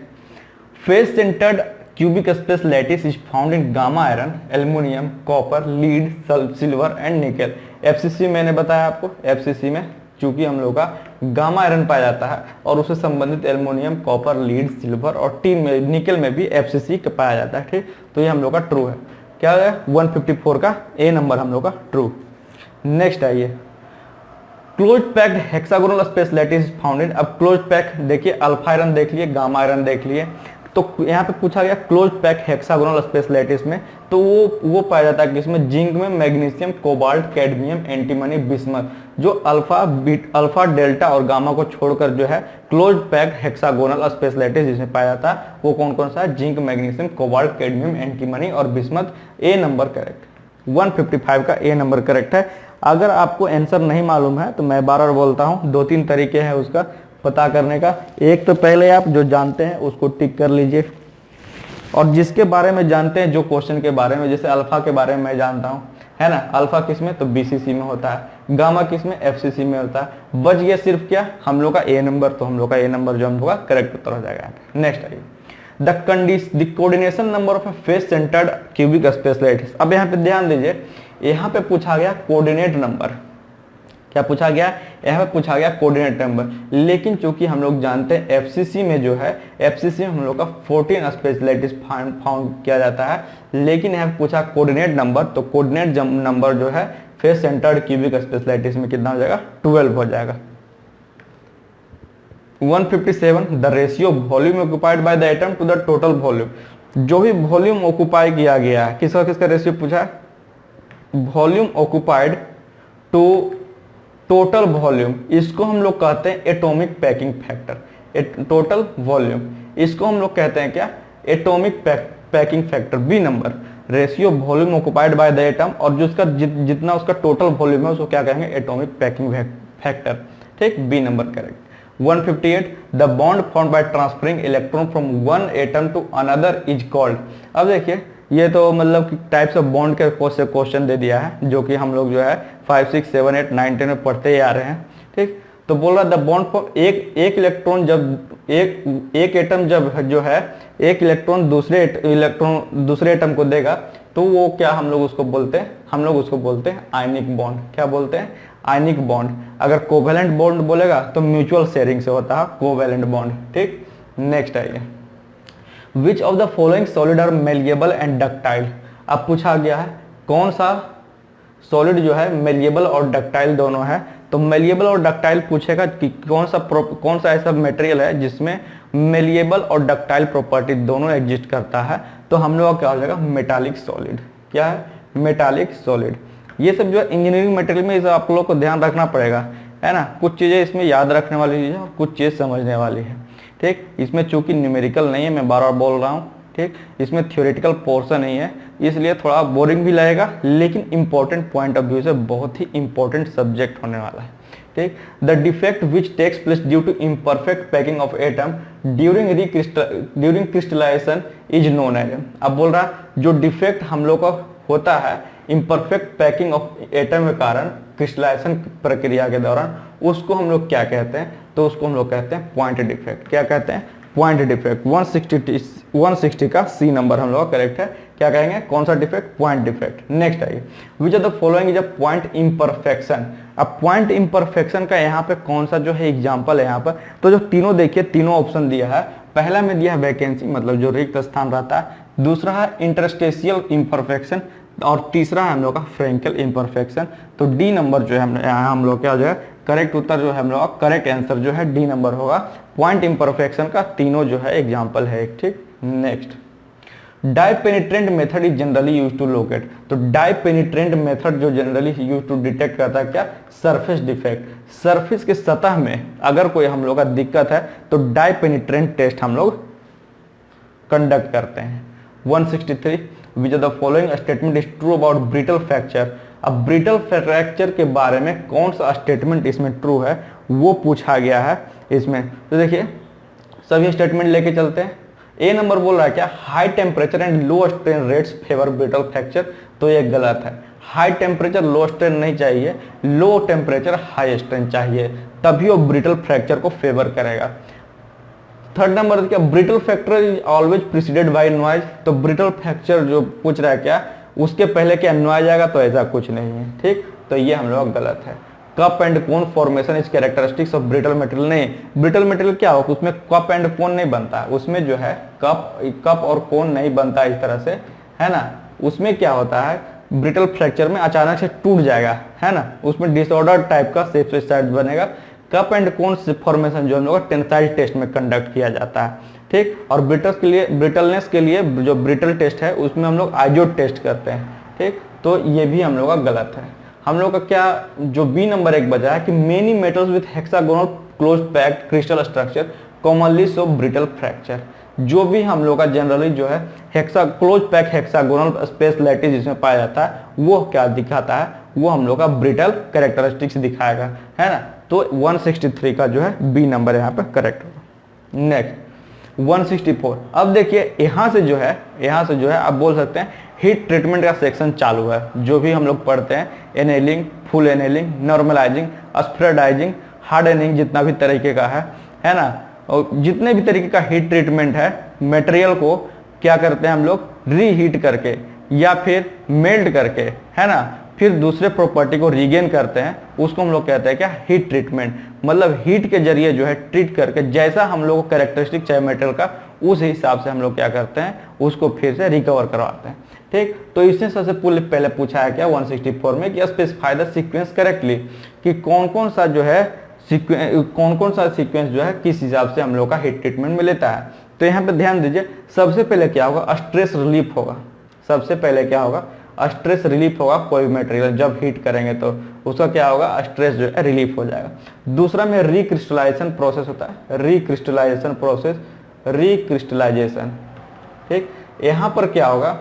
face centred cubic space lattice is found in gamma iron, aluminium, copper, lead, silver and nickel. FCC मैंने बताया आपको, एफसीसी में चूंकि हम लोग का गामा आयरन पाया जाता है और उससे संबंधित एल्युमिनियम, कॉपर, लीड, सिल्वर और टीन में, निकेल में भी एफसीसी पाया जाता है। ठीक, तो ये हम लोग का ट्रू है। क्या है 154 का ए नंबर हम लोग का ट्रू। नेक्स्ट आइए, close packed hexagonal space lattice found इन। अब क्लोज पैक देखिए, अल्फा आयरन देख लिए, गामा आयरन देख लिए, तो यहाँ पे पूछा गया close pack hexagonal space lattice में, तो वो पाया जाता है किसमें, जिंक में, magnesium, cobalt, cadmium, antimony, bismuth. जो अल्फा, डेल्टा और गामा को छोड़कर जो है close packed hexagonal space lattice जिसमें पाया जाता है वो कौन कौन सा है, zinc, magnesium, cobalt, cadmium, antimony और बिस्मथ। ए नंबर करेक्ट, 155 का ए नंबर करेक्ट है। अगर आपको आंसर नहीं मालूम है तो मैं बार बार बोलता हूँ, 2-3 तरीके हैं उसका पता करने का। एक तो पहले आप जो जानते हैं उसको टिक कर लीजिए, और जिसके बारे में जानते हैं, जो क्वेश्चन के बारे में, जैसे अल्फा के बारे में मैं जानता हूँ, है ना, अल्फा किस में, तो बीसीसी में होता है, गामा किस में, एफसीसी में होता है। बच गया सिर्फ क्या, हम लोग का ए नंबर, तो हम लोग का ए नंबर जो हम लोग का करेक्ट उत्तर हो जाएगा। नेक्स्ट आइए, the coordination number of A face centred cubic space lattice. अब यहाँ पे ध्यान दीजिए, यहाँ पे पूछा गया कोऑर्डिनेट नंबर। क्या पूछा गया, यहाँ पे पूछा गया कोऑर्डिनेट नंबर, लेकिन चूंकि हम लोग जानते हैं एफसीसी में जो है, एफसीसी में हम लोग का 14 स्पेस लैटिस फाउंड किया जाता है, लेकिन यहाँ पे पूछा कोऑर्डिनेट नंबर, तो कोऑर्डिनेट नंबर जो है face centred cubic space lattice में कितना हो जाएगा, 12 हो जाएगा। 157, the ratio volume occupied by the atom to the total volume. जो भी वॉल्यूम ऑक्युपाई किया गया है, किसका किसका रेशियो पूछा है, volume occupied to total volume, इसको हम लोग कहते हैं atomic packing factor. Total volume इसको हम लोग कहते हैं क्या, atomic packing factor. B number, ratio volume occupied by the atom, और जो उसका जितना उसका टोटल वॉल्यूम है उसको क्या कहेंगे, एटॉमिक पैकिंग फैक्टर। ठीक, B number correct. 158, the bond formed by transferring electron from one atom to another is called. अब देखिए, ये तो मतलब कि टाइप्स ऑफ बॉन्ड के क्वेश्चन दे दिया है, जो कि हम लोग जो है 5, 6, 7, 8, 9, 10 में पढ़ते ही आ रहे हैं। ठीक, तो बोल रहा द बॉन्ड फॉर्म, एक इलेक्ट्रॉन जब एक एटम जब जो है एक इलेक्ट्रॉन दूसरे एटम को देगा, तो वो क्या हम लोग उसको बोलते हैं, हम लोग उसको बोलते हैं आयनिक बॉन्ड। क्या बोलते हैं, आयनिक बॉन्ड। अगर कोवेलेंट बॉन्ड बोलेगा तो म्यूचुअल शेयरिंग से होता है कोवेलेंट बॉन्ड। ठीक, नेक्स्ट आइए, which of the following solid are malleable and ductile. अब पूछा गया है कौन सा सॉलिड जो है मेलिएबल और डक्टाइल दोनों है, तो मेलिएबल और डक्टाइल पूछेगा कि कौन सा ऐसा मटेरियल है जिसमें मेलिएबल और डक्टाइल प्रॉपर्टी दोनों एग्जिस्ट करता है, तो हम लोग क्या हो जाएगा, मेटालिक सॉलिड। क्या है, मेटालिक सॉलिड। ये सब जो है इंजीनियरिंग मटेरियल में, इसे आप लोगों को ध्यान रखना पड़ेगा, है ना। कुछ चीज़ें इसमें याद रखने वाली चीज़ें और कुछ चीज़ समझने वाली है। ठीक, इसमें चूंकि न्यूमेरिकल नहीं है, मैं बार बार बोल रहा हूँ। ठीक, इसमें थ्योरेटिकल पोर्शन नहीं है, इसलिए थोड़ा बोरिंग भी लगेगा, लेकिन इंपॉर्टेंट पॉइंट ऑफ व्यू से बहुत ही इंपॉर्टेंट सब्जेक्ट होने वाला है। ठीक, the defect which takes place due to imperfect packing of atom during crystallisation is known as. अब बोल रहा जो डिफेक्ट हम लोग का होता है इम्परफेक्ट पैकिंग ऑफ एटम के कारण क्रिस्टलाइजेशन प्रक्रिया के दौरान, उसको हम लोग क्या कहते हैं, तो उसको हम लोग कहते हैं पॉइंट डिफेक्ट। क्या कहते हैं, पॉइंट डिफेक्ट। 160 का सी नंबर हम लोग का करेक्ट है। क्या कहेंगे, कौन सा डिफेक्ट, पॉइंट डिफेक्ट। नेक्स्ट आइए, which of the following is a point imperfection. अब पॉइंट इम्परफेक्शन का यहाँ पे कौन सा जो है एग्जाम्पल है यहाँ पर, तो जो तीनों देखिए, तीनों ऑप्शन दिया है। पहला में दिया है वैकेंसी, मतलब जो रिक्त स्थान रहता है। दूसरा है इंटरस्टेशियल इम्परफेक्शन, और तीसरा है हम लोग का फ्रेंकल इम्परफेक्शन। तो डी नंबर जो है हम लोग क्या जो है करेक्ट उत्तर जो है हम लोग का करेक्ट आंसर जो है डी नंबर होगा। पॉइंट इम्परफेक्शन का तीनों जो है एग्जांपल है एक। ठीक, next, dye penetrant method is generally use to locate. तो डाई पेनिट्रेंट मेथड जो जनरली यूज टू डिटेक्ट करता है क्या, सरफेस डिफेक्ट। सरफेस के सतह में अगर कोई हम लोग का दिक्कत है तो डाई पेनिट्रेंट टेस्ट हम लोग कंडक्ट करते हैं। 163, विच of the following statement is true about brittle fracture. अब ब्रिटल फ्रैक्चर के बारे में कौन सा स्टेटमेंट इसमें ट्रू है वो पूछा गया है। इसमें। तो देखिए सभी स्टेटमेंट लेके चलते हैं। ए नंबर बोल रहा है क्या, high temperature and low strain rates favour brittle fracture, तो ये गलत है। हाई टेम्परेचर लो स्ट्रेन नहीं चाहिए, लो टेम्परेचर हाई स्ट्रेन चाहिए, तभी वो ब्रिटल फ्रैक्चर को फेवर करेगा। थर्ड नंबर क्या, brittle fracture is always preceded by noise, तो ब्रिटल फ्रैक्चर जो पूछ रहा है क्या, उसके पहले क्या नॉइज आएगा, तो ऐसा कुछ नहीं है। ठीक, तो ये हम लोग गलत है। Cup and cone formation is characteristics of brittle material, नहीं, ब्रिटल मटेरियल क्या होगा, उसमें कप एंड कोन नहीं बनता, उसमें जो है कप और कोन नहीं बनता इस तरह से, है ना। उसमें क्या होता है, ब्रिटल फ्रैक्चर में अचानक से टूट जाएगा, है ना, उसमें डिसऑर्डर टाइप का शेप साइड बनेगा। कप एंड कोन फॉर्मेशन जो हम लोग टेंसाइल टेस्ट में कंडक्ट किया जाता है। ठीक, और ब्रिटलनेस के लिए जो ब्रिटल टेस्ट है उसमें हम लोग आइजोड टेस्ट करते हैं। ठीक, तो ये भी हम लोग का गलत है। हम लोग का क्या जो बी नंबर एक बचा है कि many metals with hexagonal close packed crystal structure commonly show brittle fracture, जो भी हम लोग का जनरली जो है close pack hexagonal space lattice जिसमें पाया जाता है, वो क्या दिखाता है, वो हम लोग का ब्रिटल कैरेक्टरिस्टिक्स दिखाएगा, है ना। तो 163 का जो है बी नंबर यहाँ पे करेक्ट होगा। नेक्स्ट 164, अब देखिए यहाँ से जो है आप बोल सकते हैं हीट ट्रीटमेंट का सेक्शन चालू है। जो भी हम लोग पढ़ते हैं, annealing, full annealing, normalising, spheroidising, hardening, जितना भी तरीके का है ना, और जितने भी तरीके का हीट ट्रीटमेंट है, मटेरियल को क्या करते हैं हम लोग, रीहीट करके या फिर मेल्ट करके, है ना, फिर दूसरे प्रॉपर्टी को रीगेन करते हैं, उसको हम लोग कहते हैं क्या, हीट ट्रीटमेंट। मतलब हीट के जरिए जो है ट्रीट करके जैसा हम लोग को कैरेक्टरिस्टिक चाहिए मटेरियल का, उस हिसाब से हम लोग क्या करते हैं, उसको फिर से रिकवर करवाते हैं। ठीक, तो इसने सबसे पहले पूछा है क्या 164 में कि स्पेसिफाई द सीक्वेंस करेक्टली, कि कौन कौन सा सीक्वेंस जो है किस हिसाब से हम लोग का हीट ट्रीटमेंट में लेता है। तो यहाँ पे ध्यान दीजिए, सबसे पहले क्या होगा, स्ट्रेस रिलीफ होगा। सबसे पहले क्या होगा, स्ट्रेस रिलीफ होगा। कोई मटेरियल जब हीट करेंगे तो उसका क्या होगा, स्ट्रेस जो है रिलीफ हो जाएगा। दूसरा में रिक्रिस्टलाइजेशन प्रोसेस होता है, रिक्रिस्टलाइजेशन प्रोसेस, रिक्रिस्टलाइजेशन। ठीक, यहाँ पर क्या होगा,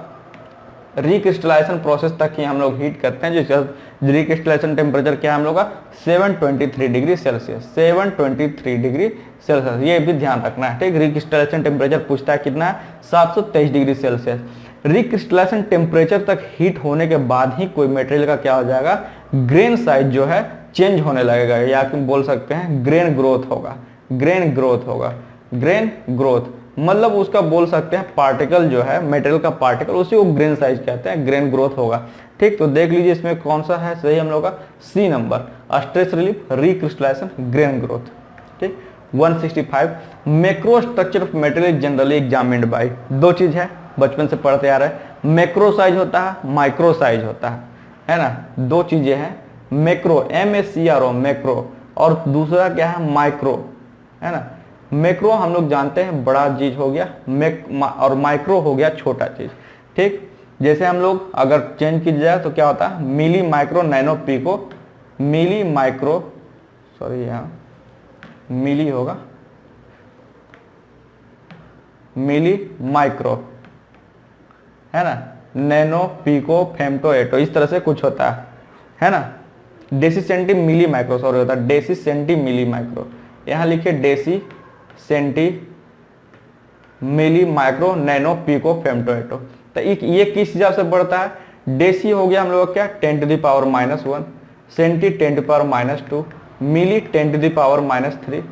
रिक्रिस्टलाइजेशन प्रोसेस तक ही हम लोग हीट करते हैं, जिसका रिक्रिस्टलाइजेशन टेम्परेचर क्या है हम लोग का 723 डिग्री सेल्सियस, 723 डिग्री सेल्सियस, ये भी ध्यान रखना है। ठीक, रिक्रिस्टलाइजेशन टेम्परेचर पूछता है कितना है, 723 डिग्री सेल्सियस। रिक्रिस्टलाइजेशन टेम्परेचर तक हीट होने के बाद ही कोई मटेरियल का क्या हो जाएगा, ग्रेन साइज जो है चेंज होने लगेगा, या फिर बोल सकते हैं ग्रेन ग्रोथ होगा। ग्रेन ग्रोथ होगा, ग्रेन ग्रोथ मतलब उसका बोल सकते हैं पार्टिकल जो है, मटेरियल का पार्टिकल, उसी को ग्रेन साइज कहते हैं, ग्रेन ग्रोथ होगा। ठीक, तो देख लीजिए इसमें कौन सा है सही हम लोग का, C number, stress relief, recrystallisation, grain growth. ठीक, 165 macro structure of material generally examined by, दो चीज है, बचपन से पढ़ते आ रहे हैं, मैक्रो साइज होता है, माइक्रो साइज होता है ना, दो चीजें हैं, मैक्रो MACRO मैक्रो, और दूसरा क्या है माइक्रो, है ना। मैक्रो हम लोग जानते हैं बड़ा चीज हो गया, और माइक्रो हो गया छोटा चीज। ठीक, जैसे हम लोग अगर चेंज की जाए तो क्या होता है, milli micro nano pico, milli micro, sorry यहाँ मिली होगा, मिली माइक्रो, है ना, नैनो पिको फेमटो एटो, इस तरह से कुछ होता है ना। Deci centi milli micro, sorry होता है डेसी सेंटी मिली माइक्रो, यहाँ लिखिए deci centi milli micro nano pico femto atto. तो ये किस हिसाब से बढ़ता है, डेसी हो गया हम लोग क्या 10⁻⁻1, सेंटी 10⁻⁻2, मिली 10⁻⁻3,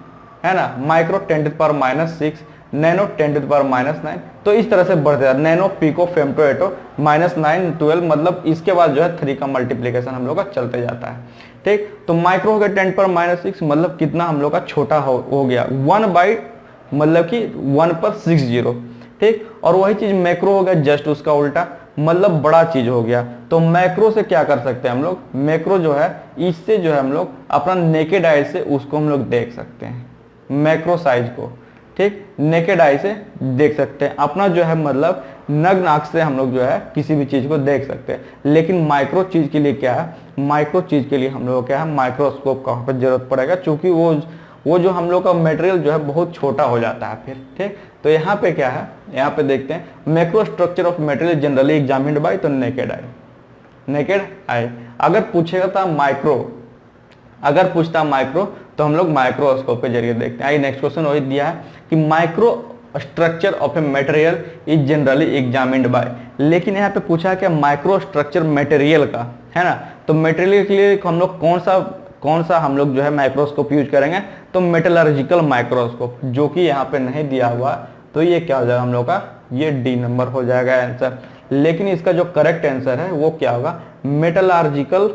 है ना, माइक्रो 10⁻⁻6, नैनो 10⁻⁻9। तो इस तरह से बढ़ते जाता है, नैनो पिको फेमटो एटो -9 12, मतलब इसके बाद जो है 3 का मल्टीप्लीकेशन हम लोग का चलते जाता है। ठीक, तो माइक्रो हो गया 10⁻⁻6, मतलब कितना हम लोग का छोटा हो गया 1/, मतलब कि 1 पर 60। ठीक, और वही चीज मैक्रो हो गया जस्ट उसका उल्टा, मतलब बड़ा चीज हो गया। तो मैक्रो से क्या कर सकते हैं हम लोग, मैक्रो जो है इससे जो है हम लोग अपना नेकेड आई से उसको हम लोग देख सकते हैं, मैक्रो साइज को। ठीक, नेकेड आई से देख सकते हैं अपना जो है, मतलब नग्न आंख से हम लोग जो है किसी भी चीज को देख सकते हैं। लेकिन माइक्रो चीज के लिए क्या है, माइक्रो चीज के लिए हम लोग क्या है, माइक्रोस्कोप का पर जरूरत पड़ेगा, क्योंकि वो जो हम लोग का मटेरियल जो है बहुत छोटा हो जाता है फिर। ठीक, तो यहाँ पे क्या है, यहाँ पे देखते हैं macro structure of material generally examined bye, तो नेकेड आई, नेकेड आई। अगर पूछेगा था माइक्रो, अगर पूछता माइक्रो तो हम लोग माइक्रोस्कोप के जरिए देखते हैं। आइए नेक्स्ट क्वेश्चन वही दिया है कि micro structure of a material is generally examined bye, लेकिन यहाँ पे पूछा है कि माइक्रो स्ट्रक्चर मटेरियल का है ना, तो मटेरियल के लिए हम लोग कौन सा हम लोग जो है माइक्रोस्कोप यूज करेंगे, तो मेटलर्जिकल माइक्रोस्कोप, जो कि यहाँ पे नहीं दिया हुआ, तो ये क्या हो जाएगा हम लोग का, ये डी नंबर हो जाएगा आंसर। लेकिन इसका जो करेक्ट आंसर है वो क्या होगा, मेटलर्जिकल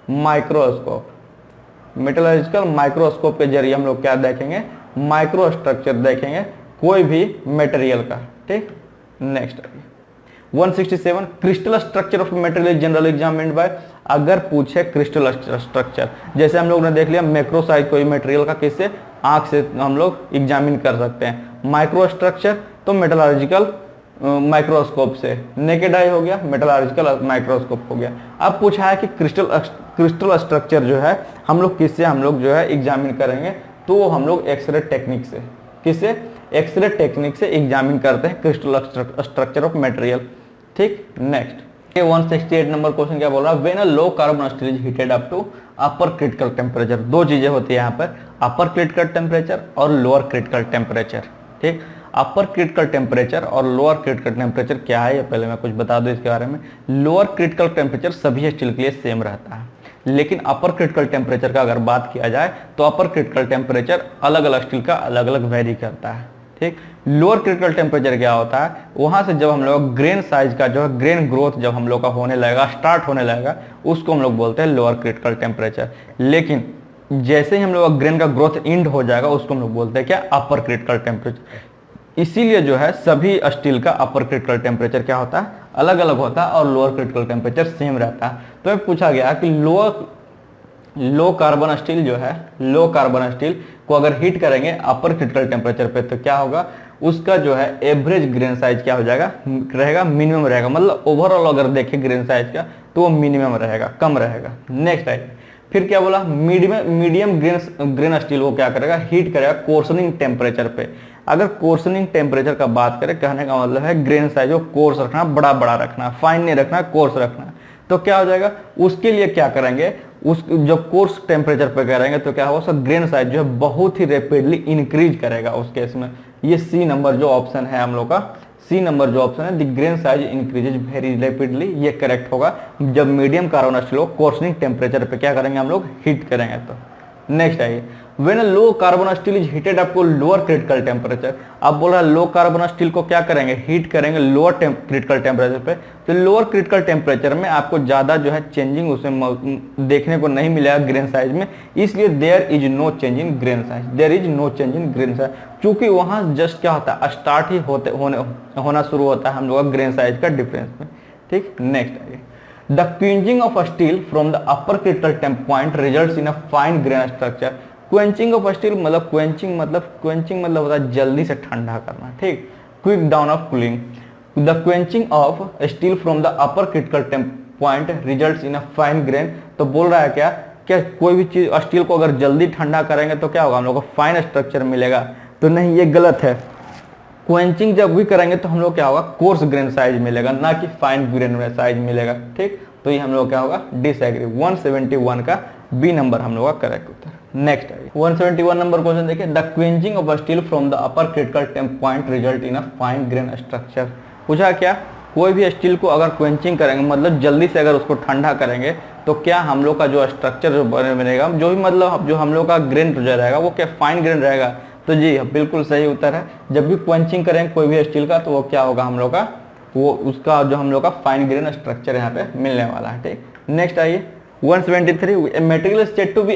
माइक्रोस्कोप। मेटलर्जिकल माइक्रोस्कोप के जरिए हम लोग क्या देखेंगे, माइक्रो स्ट्रक्चर देखेंगे कोई भी मटेरियल का। ठीक, next 167 crystal structure of material general examined bye, अगर पूछे क्रिस्टल स्ट्रक्चर, जैसे हम लोग ने देख लिया मैक्रो साइज कोई मटेरियल का किससे, आंख से हम लोग एग्जामिन कर सकते हैं। माइक्रो स्ट्रक्चर तो मेटलर्जिकल माइक्रोस्कोप से, नेकेड आई हो गया, मेटलर्जिकल माइक्रोस्कोप हो गया। अब पूछा है कि क्रिस्टल स्ट्रक्चर जो है हम लोग किससे हम लोग जो है एग्जामिन करेंगे, तो हम लोग एक्सरे टेक्निक से, किससे, एक्सरे टेक्निक से एग्जामिन करते हैं क्रिस्टल स्ट्रक्चर ऑफ मटेरियल। ठीक, नेक्स्ट 168 नंबर क्वेश्चन क्या बोल रहा है, when a low carbon steel is heated up to upper critical temperature. दो चीजें होती है यहाँ पर, अपर क्रिटिकल टेम्परेचर और लोअर क्रिटिकल टेम्परेचर। ठीक, अपर क्रिटिकल टेम्परेचर और लोअर क्रिटिकल टेम्परेचर क्या है, ये पहले मैं कुछ बता दूं इसके बारे में। लोअर क्रिटिकल टेम्परेचर सभी स्टील के लिए सेम रहता है, लेकिन अपर क्रिटिकल टेम्परेचर का अगर बात किया जाए तो अपर क्रिटिकल टेम्परेचर अलग अलग स्टील का अलग अलग वेरी करता है। ठीक, लोअर क्रिटिकल टेम्परेचर क्या होता है, वहां से जब हम लोग ग्रेन साइज का जो है ग्रेन ग्रोथ जब हम लोग का होने लगेगा, स्टार्ट होने लगेगा, उसको हम लोग बोलते हैं लोअर क्रिटिकल टेम्परेचर। लेकिन जैसे ही हम लोग का ग्रेन का ग्रोथ इंड हो जाएगा उसको हम लोग बोलते हैं क्या, अपर क्रिटिकल टेम्परेचर। इसीलिए जो है सभी स्टील का अपर क्रिटिकल टेम्परेचर क्या होता है, अलग अलग होता है, और लोअर क्रिटिकल टेम्परेचर सेम रहता है। तो पूछा गया कि लो कार्बन स्टील जो है, लो कार्बन स्टील को अगर हीट करेंगे अपर क्रिटिकल टेम्परेचर पे तो क्या होगा, उसका जो है एवरेज ग्रेन साइज क्या हो जाएगा, रहेगा मिनिमम रहेगा। मतलब ओवरऑल अगर देखें ग्रेन साइज का तो वो मिनिमम रहेगा, कम रहेगा। नेक्स्ट है फिर क्या बोला, मीडियम ग्रेन स्टील वो क्या करेगा, हीट करेगा कोर्सनिंग टेम्परेचर पे। अगर कोर्सनिंग टेम्परेचर का बात करें, कहने का मतलब है ग्रेन साइज को कोर्स रखना, बड़ा बड़ा रखना, फाइन नहीं रखना, कोर्स रखना। तो क्या हो जाएगा, उसके लिए क्या करेंगे, उस जब कोर्स टेम्परेचर पे करेंगे तो क्या होगा, उसका ग्रेन साइज जो है बहुत ही रैपिडली इंक्रीज करेगा उस केस में। ये सी नंबर जो ऑप्शन है हम लोग का, सी नंबर जो ऑप्शन है, the grain size increases very rapidly, ये करेक्ट होगा जब मीडियम कार्बन स्टील को कोर्सनिंग टेम्परेचर पे क्या करेंगे हम लोग, हीट करेंगे। तो नेक्स्ट आइए, when low carbon steel is heated up to lower critical temperature. अब बोल रहा है लो कार्बन स्टील को क्या करेंगे, हीट करेंगे लोअर क्रिटिकल टेम्परेचर पे। तो लोअर क्रिटिकल टेम्परेचर में आपको ज्यादा जो है चेंजिंग उसमें देखने को नहीं मिलेगा ग्रेन साइज में, इसलिए there is no change in grain size, there is no change in grain size, क्योंकि वहां जस्ट क्या होता है, स्टार्ट ही होना शुरू होता है हम लोग का ग्रेन साइज का डिफरेंस में। ठीक, नेक्स्ट आइए, the quenching of steel from the upper critical temp point results in a fine grain structure. Quenching of steel मतलब क्वेंचिंग मतलब होता है जल्दी से ठंडा करना। ठीक, quick down of cooling. The quenching of steel from the upper critical temp point results in a fine grain. तो बोल रहा है क्या कोई भी चीज स्टील को अगर जल्दी ठंडा करेंगे तो क्या होगा, हम लोग को फाइन स्ट्रक्चर मिलेगा। तो नहीं, ये गलत है। क्वेंचिंग जब भी करेंगे तो हम लोग क्या होगा, कोर्स ग्रेन साइज मिलेगा, ना कि फाइन ग्रेन साइज मिलेगा। ठीक, तो ये हम लोग क्या होगा, डिसएग्री। 171 का बी नंबर हम लोग का करेक्ट उत्तर। नेक्स्ट है 171 नंबर क्वेश्चन देखिए, the quenching of steel from the upper critical temp point result in a fine grain structure. पूछा क्या, कोई भी स्टील को अगर क्वेंचिंग करेंगे मतलब जल्दी से अगर उसको ठंडा करेंगे तो क्या हम लोग का जो स्ट्रक्चर जो बनेगा, जो भी मतलब जो हम लोग का ग्रेन जो रहेगा वो क्या फाइन ग्रेन रहेगा। तो जी बिल्कुल सही उत्तर है, जब भी क्वेंचिंग करेंगे कोई भी स्टील का तो वो क्या होगा हम लोग का, वो उसका जो हम लोग का फाइन ग्रेन स्ट्रक्चर यहाँ पे मिलने वाला है। ठीक, नेक्स्ट आइए 173, material said to be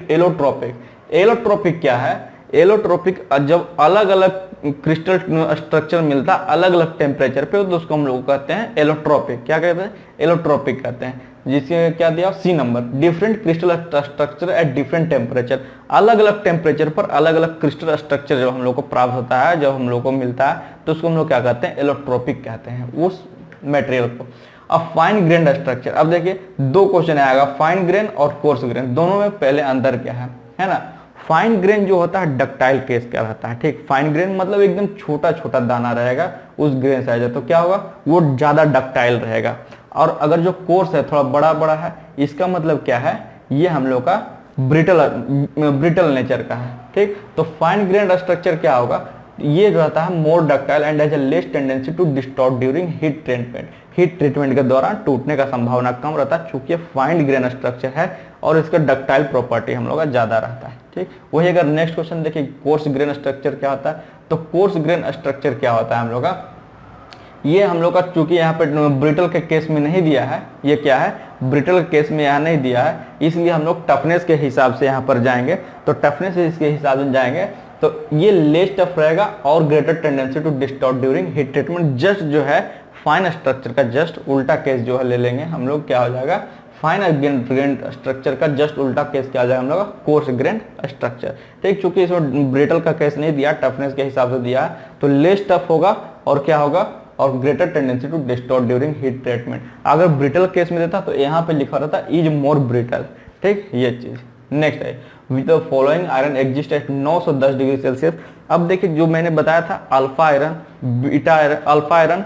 allotropic. Allotropic क्या है, एलोट्रोपिक जब अलग अलग क्रिस्टल स्ट्रक्चर मिलता है अलग अलग टेम्परेचर पे तो उसको हम लोग कहते हैं एलोट्रोपिक। क्या कहते हैं, एलोट्रोपिक कहते हैं। जिसके क्या दिया, C number, different crystal structure at different temperature. अलग अलग टेम्परेचर पर अलग अलग क्रिस्टल स्ट्रक्चर जब हम लोग को प्राप्त होता है, जब हम लोग को मिलता है तो उसको हम लोग क्या कहते हैं, एलोट्रोपिक कहते हैं उस मटेरियल को। अब फाइन ग्रेन स्ट्रक्चर, अब देखिए दो क्वेश्चन आएगा, फाइन ग्रेन और कोर्स ग्रेन, दोनों में पहले अंतर क्या है ना। फाइन ग्रेन जो होता है डक्टाइल केस क्या रहता है। ठीक, फाइन ग्रेन मतलब एकदम छोटा छोटा दाना रहेगा उस ग्रेन साइज है, तो क्या होगा, वो ज्यादा डक्टाइल रहेगा। और अगर जो कोर्स है थोड़ा बड़ा बड़ा है, इसका मतलब क्या है, ये हम लोग का ब्रिटल नेचर का है। ठीक, तो फाइन ग्रेन स्ट्रक्चर क्या होगा, ये जो रहता है more ductile and has a less tendency to distort during heat treatment. Heat treatment के दौरान टूटने का संभावना कम रहता है, चूंकि फाइन ग्रेन स्ट्रक्चर है और इसका डक्टाइल प्रॉपर्टी हम लोग का ज्यादा रहता है। ठीक, वही अगर नेक्स्ट क्वेश्चन देखिए कोर्स ग्रेन स्ट्रक्चर क्या होता है, तो कोर्स ग्रेन स्ट्रक्चर क्या होता है हम लोग का, ये हम लोग का चूंकि यहाँ पे ब्रिटल के केस में नहीं दिया है, ये क्या है ब्रिटल के केस में यहाँ नहीं दिया है, इसलिए हम लोग टफनेस के हिसाब से यहाँ पर जाएंगे। तो टफनेस इसके हिसाब से जाएंगे तो ये लेस टफ रहेगा और greater tendency to distort during heat treatment. Just जो है फाइन स्ट्रक्चर का जस्ट उल्टा केस जो है ले लेंगे हम लोग, क्या हो जाएगा फाइन ग्रेन स्ट्रक्चर का जस्ट उल्टा केस क्या हो जाएगा हम लोग का कोर्स ग्रेन स्ट्रक्चर। ठीक, चूंकि इसमें ब्रिटल का केस नहीं दिया, टफनेस के हिसाब से दिया है, तो लेस टफ होगा और क्या होगा और greater tendency to distort during heat treatment. अगर ब्रिटल केस में देता तो यहाँ पे लिखा रहता इज मोर ब्रिटल। ठीक, ये चीज नेक्स्ट है with the following iron exist at 910 degree Celsius. अब देखिए जो मैंने बताया था alpha iron, beta iron,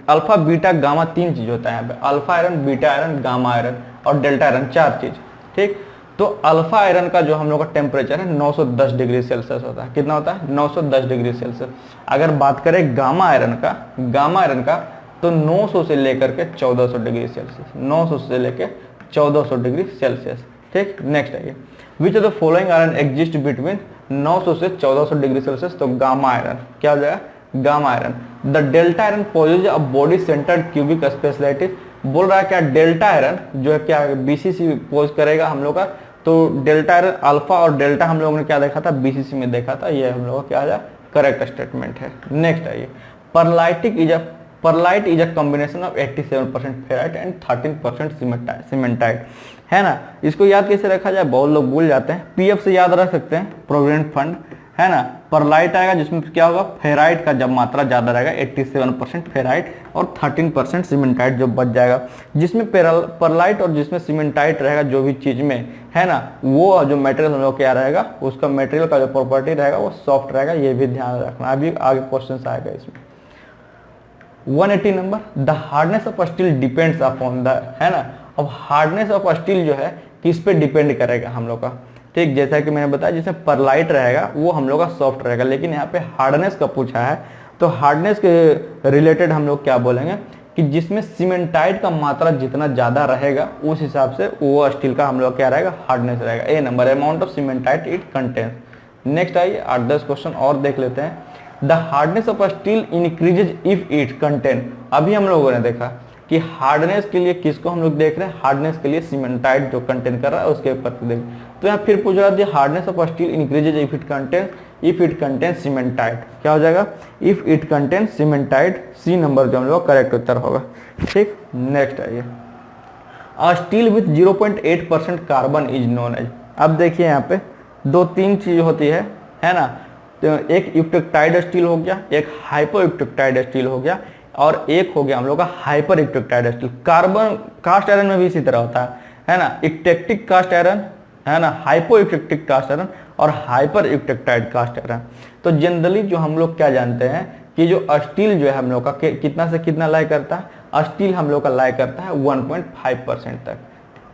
alpha beta gamma तीन चीज होता है यहाँ पे, alpha iron, beta iron, gamma iron और डेल्टा आयरन चार चीज। ठीक, तो अल्फा आयरन का जो हम लोग का टेम्परेचर है 910 डिग्री सेल्सियस होता है। कितना होता है 910 डिग्री सेल्सियस। अगर बात करें गामा आयरन का तो 900 से लेकर के 1400 डिग्री सेल्सियस, 900 से लेकर 1400 डिग्री सेल्सियस। ठीक, नेक्स्ट है विच of the following iron exist between 900 से 1400 डिग्री सेल्सियस, तो गामा आयरन क्या हो जाएगा gamma iron. The delta iron possess a body centred cubic speciality, बोल रहा है क्या डेल्टा आयरन जो है क्या बीसीसी पोज करेगा हम लोग का, तो डेल्टा आयरन अल्फा और डेल्टा हम लोगों ने क्या देखा था बीसीसी में देखा था, ये हम लोग का क्या है करेक्ट स्टेटमेंट है। नेक्स्ट है ये pearlite is a combination of 87% ferrite and 13% cementite, है ना। इसको याद कैसे रखा जाए, बहुत लोग भूल जाते हैं, पीएफ से याद रख सकते हैं, प्रोविडेंट फंड, है ना। परलाइट आएगा जिसमें क्या होगा फेराइट का जब मात्रा ज्यादा रहेगा 87% फेराइट और 13% सीमेंटाइट जो बच जाएगा। जिसमें परलाइट और जिसमें सीमेंटाइट रहेगा जो भी चीज में, है ना, वो जो मटेरियल हम लोग क्या रहेगा उसका मटेरियल का जो प्रॉपर्टी रहेगा वो सॉफ्ट रहेगा, ये भी ध्यान रखना। अभी आगे क्वेश्चन आएगा इसमें। 180 number, the hardness of steel depends upon the, है ना। अब हार्डनेस ऑफ स्टील जो है किस पे डिपेंड करेगा हम लोग का, ठीक, जैसा कि मैंने बताया जिसमें परलाइट रहेगा वो हम लोग का सॉफ्ट रहेगा, लेकिन यहाँ पे हार्डनेस का पूछा है तो हार्डनेस के रिलेटेड हम लोग क्या बोलेंगे कि जिसमें सीमेंटाइट का मात्रा जितना ज्यादा रहेगा उस हिसाब से वो स्टील का हम लोग क्या रहेगा हार्डनेस रहेगा। A number, amount of cementite it contains. Next आइए 8-10 क्वेश्चन और देख लेते हैं। The hardness of steel increases if it contain, अभी हम लोगों ने देखा कि हार्डनेस के लिए किसको हम लोग देख रहे हैं, हार्डनेस के लिए सीमेंटाइट जो कंटेन कर रहा है उसके ऊपर देख। तो यहाँ फिर पूछ रहा है hardness of steel increases if it contain cementite, क्या हो जाएगा if it contain cementite, C number जो हम लोग करेक्ट उत्तर होगा। ठीक, नेक्स्ट आइए, steel with 0.8% carbon is known as. अब देखिए यहाँ पे 2-3 चीज होती है ना, तो एक यूटेक्टाइड स्टील हो गया, एक हाइपर यूटेक्टाइड स्टील हो गया और एक हो गया हम लोग का hyper eutectoid steel. Carbon cast iron में भी इसी तरह होता है ना, इक्टेक्टिक कास्ट आयरन, है ना, हाइपो इक्टेक्टिक कास्ट आयरन और हाइपर इक्टेक्टाइड कास्ट आयरन। तो जनरली जो हम लोग क्या जानते हैं कि जो स्टील जो है हम लोग का कितना से कितना लाई करता है, स्टील हम लोग का लाई करता है 1.5% तक,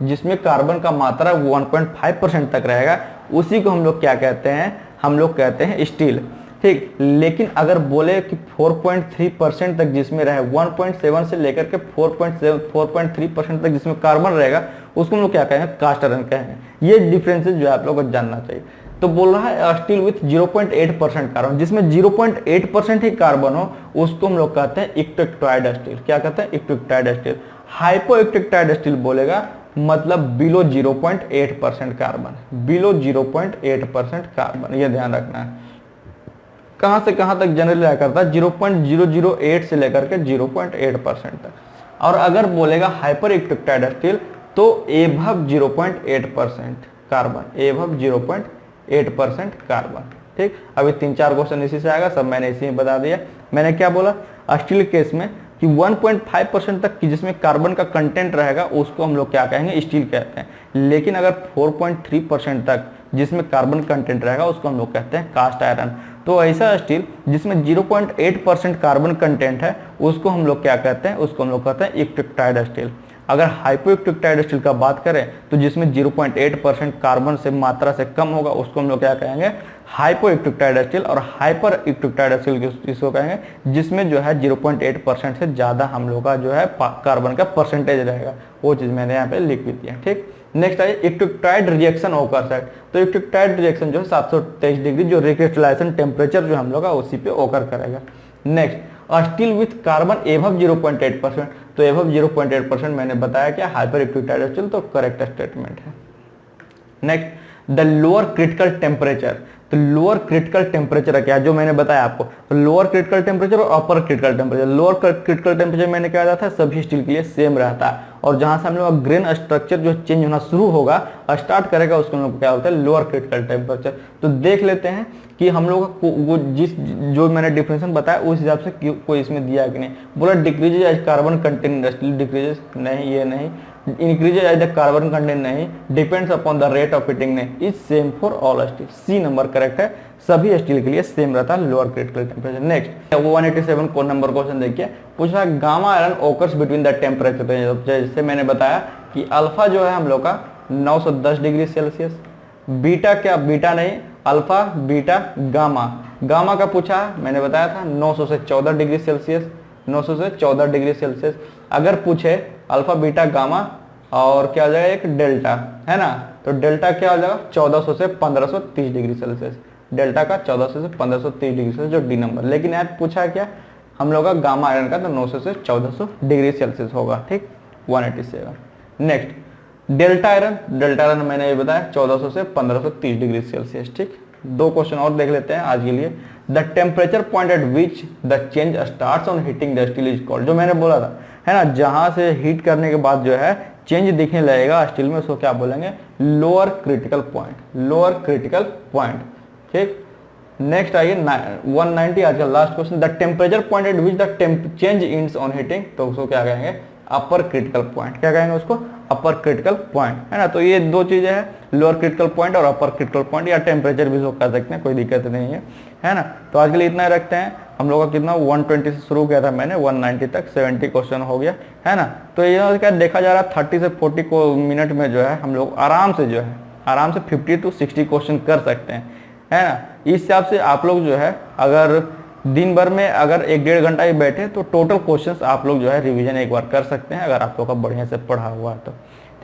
जिसमें कार्बन का मात्रा 1.5% तक रहेगा, उसी को हम लोग क्या कहते हैं, हम लोग कहते हैं स्टील। ठीक, लेकिन अगर बोले कि 4.3% तक जिसमें रहे, 1.7 से लेकर के 4.3% तक जिसमें कार्बन रहेगा उसको हम लोग क्या कहेंगे कास्ट आयरन कहेंगे। ये डिफरेंसेस जो है आप लोगों को जानना चाहिए। तो बोल रहा है स्टील विथ 0.8% कार्बन, जिसमें 0.8% ही कार्बन हो उसको हम लोग कहते हैं इक्टेक्टाइड स्टील। क्या कहते हैं इक्टेक्टाइड स्टील। हाइपो इक्टेक्टाइड स्टील बोलेगा मतलब बिलो 0.8% कार्बन, बिलो 0.8% कार्बन, ये ध्यान रखना है। कहां से कहां तक जनरली आया करता है 0.008 से लेकर के 0.8% तक। और अगर बोलेगा हाइपर इक्टेक्टाइड स्टील तो एभव 0.8% कार्बन, एभव 0.8% कार्बन। ठीक, अभी 3-4 क्वेश्चन इसी से आएगा, सब मैंने इसी में बता दिया। मैंने क्या बोला स्टील केस में कि 1.5% तक की जिसमें कार्बन का कंटेंट रहेगा उसको हम लोग क्या कहेंगे स्टील कहते हैं, लेकिन अगर 4.3% तक जिसमें कार्बन कंटेंट रहेगा उसको हम लोग कहते हैं कास्ट आयरन। तो ऐसा स्टील जिसमें 0.8% कार्बन कंटेंट है उसको हम लोग क्या कहते हैं, उसको हम लोग कहते हैं इक्टेक्टाइड स्टील। अगर हाइपोइक्विक स्टील का बात करें तो जिसमें 0.8% कार्बन से मात्रा से कम होगा उसको हम लोग क्या कहेंगे, हाइपोइक्विक स्टील। और हाइपर इक्विक स्टील इसको कहेंगे जिसमें जो है 0.8% से ज़्यादा हम लोग का जो है कार्बन का परसेंटेज रहेगा। वो चीज़ मैंने यहाँ पे लिख भी दिया। ठीक, नेक्स्ट आइए इक्विक रिएक्शन ओकर है। तो इक्विक रिएक्शन जो है 723 डिग्री जो रिक्रिस्टलाइजेशन टेम्परेचर जो हम लोग का उसी पे ओकर करेगा। Next steel with carbon above 0.8%। तो एबव 0.8% मैंने बताया क्या, हाइपर इक्विक स्टील, तो करेक्ट स्टेटमेंट है। Next the lower critical temperature. तो लोअर क्रिटिकल टेम्परेचर क्या है, जो मैंने बताया आपको, तो लोअर क्रिटिकल टेम्परेचर और अपर critical temperature. Lower critical temperature मैंने क्या रहता है, सभी स्टील के लिए सेम रहता है, और जहां से हम लोग ग्रेन स्ट्रक्चर जो चेंज होना शुरू होगा, स्टार्ट करेगा, उसको हम लोग क्या होता है, लोअर क्रिटिकल टेम्परेचर। तो देख लेते हैं कि हम लोग वो जिस जो मैंने डिफरेंशिएशन बताया उस हिसाब से कोई इसमें दिया कि नहीं। बोला decreases as carbon content steel, decreases नहीं, ये नहीं। Increases as the carbon content नहीं, depends upon the rate of heating नहीं, is same for all steel. C number correct है, सभी स्टील के लिए सेम रहता है लोअर क्रिटिकल टेम्परेचर। नेक्स्ट 187 को नंबर क्वेश्चन देखिए, पूछ रहा है gamma iron occurs between the temperature. जैसे मैंने बताया कि अल्फा जो है हम लोग का 910 डिग्री सेल्सियस, बीटा क्या, बीटा नहीं, अल्फा बीटा गामा। गामा का पूछा मैंने बताया था 900 से 14 डिग्री सेल्सियस, 900 से 14 डिग्री सेल्सियस। अगर पूछे अल्फा बीटा गामा और क्या हो जाएगा एक डेल्टा, है ना, तो डेल्टा क्या हो जाएगा 1400 से 1530 डिग्री सेल्सियस। डेल्टा का 1400 से 1530 डिग्री सेल्सियस जो डी नंबर। लेकिन यार पूछा क्या हम लोग का गामा आयरन का, तो 900 से 1400 डिग्री सेल्सियस होगा। ठीक, 187। Next delta iron, delta iron मैंने ये बताया 1400 से 1530 डिग्री सेल्सियस। ठीक, दो क्वेश्चन और देख लेते हैं आज के लिए। The temperature point eight which the change starts on heating the steel is called. जो मैंने बोला था, है ना, जहां से हीट करने के बाद जो है चेंज दिखने लगेगा स्टील में, उसको क्या बोलेंगे, lower critical point, lower critical point. ठीक, नेक्स्ट आइए 190 आज का last question. The temperature point eight which the change ends on heating, तो उसको क्या कहेंगे, अपर क्रिटिकल पॉइंट। क्या कहेंगे उसको, अपर क्रिटिकल पॉइंट, है ना। तो ये दो चीजें हैं, लोअर क्रिटिकल पॉइंट और अपर क्रिटिकल पॉइंट, या टेम्परेचर भी इसको कर सकते हैं, कोई दिक्कत नहीं है ना। तो आज के लिए इतना ही रखते हैं। हम लोग का कितना 120 से शुरू किया था मैंने, 190 तक 70 क्वेश्चन हो गया, है ना। तो ये क्या देखा जा रहा है 30 से 40 को मिनट में जो है हम लोग आराम से जो है आराम से 50 to 60 क्वेश्चन कर सकते हैं, है ना। इस हिसाब से आप लोग जो है अगर दिन भर में अगर 1-1.5 घंटा ही बैठे तो टोटल क्वेश्चंस आप लोग जो है रिवीजन एक बार कर सकते हैं, अगर आप लोग का बढ़िया से पढ़ा हुआ है तो।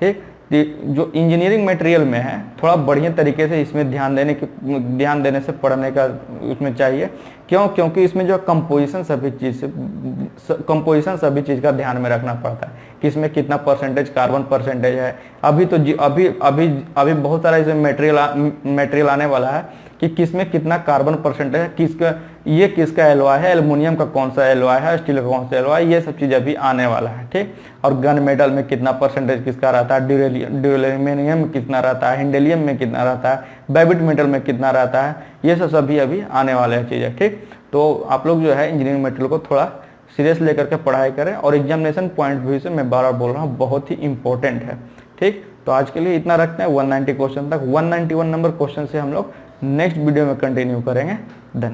ठीक, जो इंजीनियरिंग मटेरियल में है थोड़ा बढ़िया तरीके से इसमें ध्यान देने से पढ़ने का उसमें चाहिए। क्यों, क्योंकि इसमें जो कंपोजिशन सभी चीज़ का ध्यान में रखना पड़ता है कि इसमें कितना परसेंटेज कार्बन परसेंटेज है। अभी तो अभी बहुत सारा इसमें मटेरियल आने वाला है कि किसमें कितना कार्बन परसेंटेज है, किसका एलॉय है, एल्युमिनियम का कौन सा एलॉय है, स्टील का कौन सा एलॉय, ये सब चीज़ अभी आने वाला है। ठीक, और गन मेटल में कितना परसेंटेज किसका रहता है, ड्यूरेलियम में कितना रहता है, हिंडेलियम में कितना रहता है, बैबिट मेटल में कितना रहता है, ये सब सभी अभी आने वाले हैं चीज़ें। ठीक, तो आप लोग जो है इंजीनियरिंग मटेरियल को थोड़ा सीरियस लेकर के पढ़ाई करें, और एग्जामिनेशन पॉइंट व्यू से मैं बार बोल रहा हूँ बहुत ही इंपॉर्टेंट है। ठीक, तो आज के लिए इतना रखते हैं 190 क्वेश्चन तक। 191 नंबर क्वेश्चन से हम लोग नेक्स्ट वीडियो में कंटिन्यू करेंगे। धन्यवाद।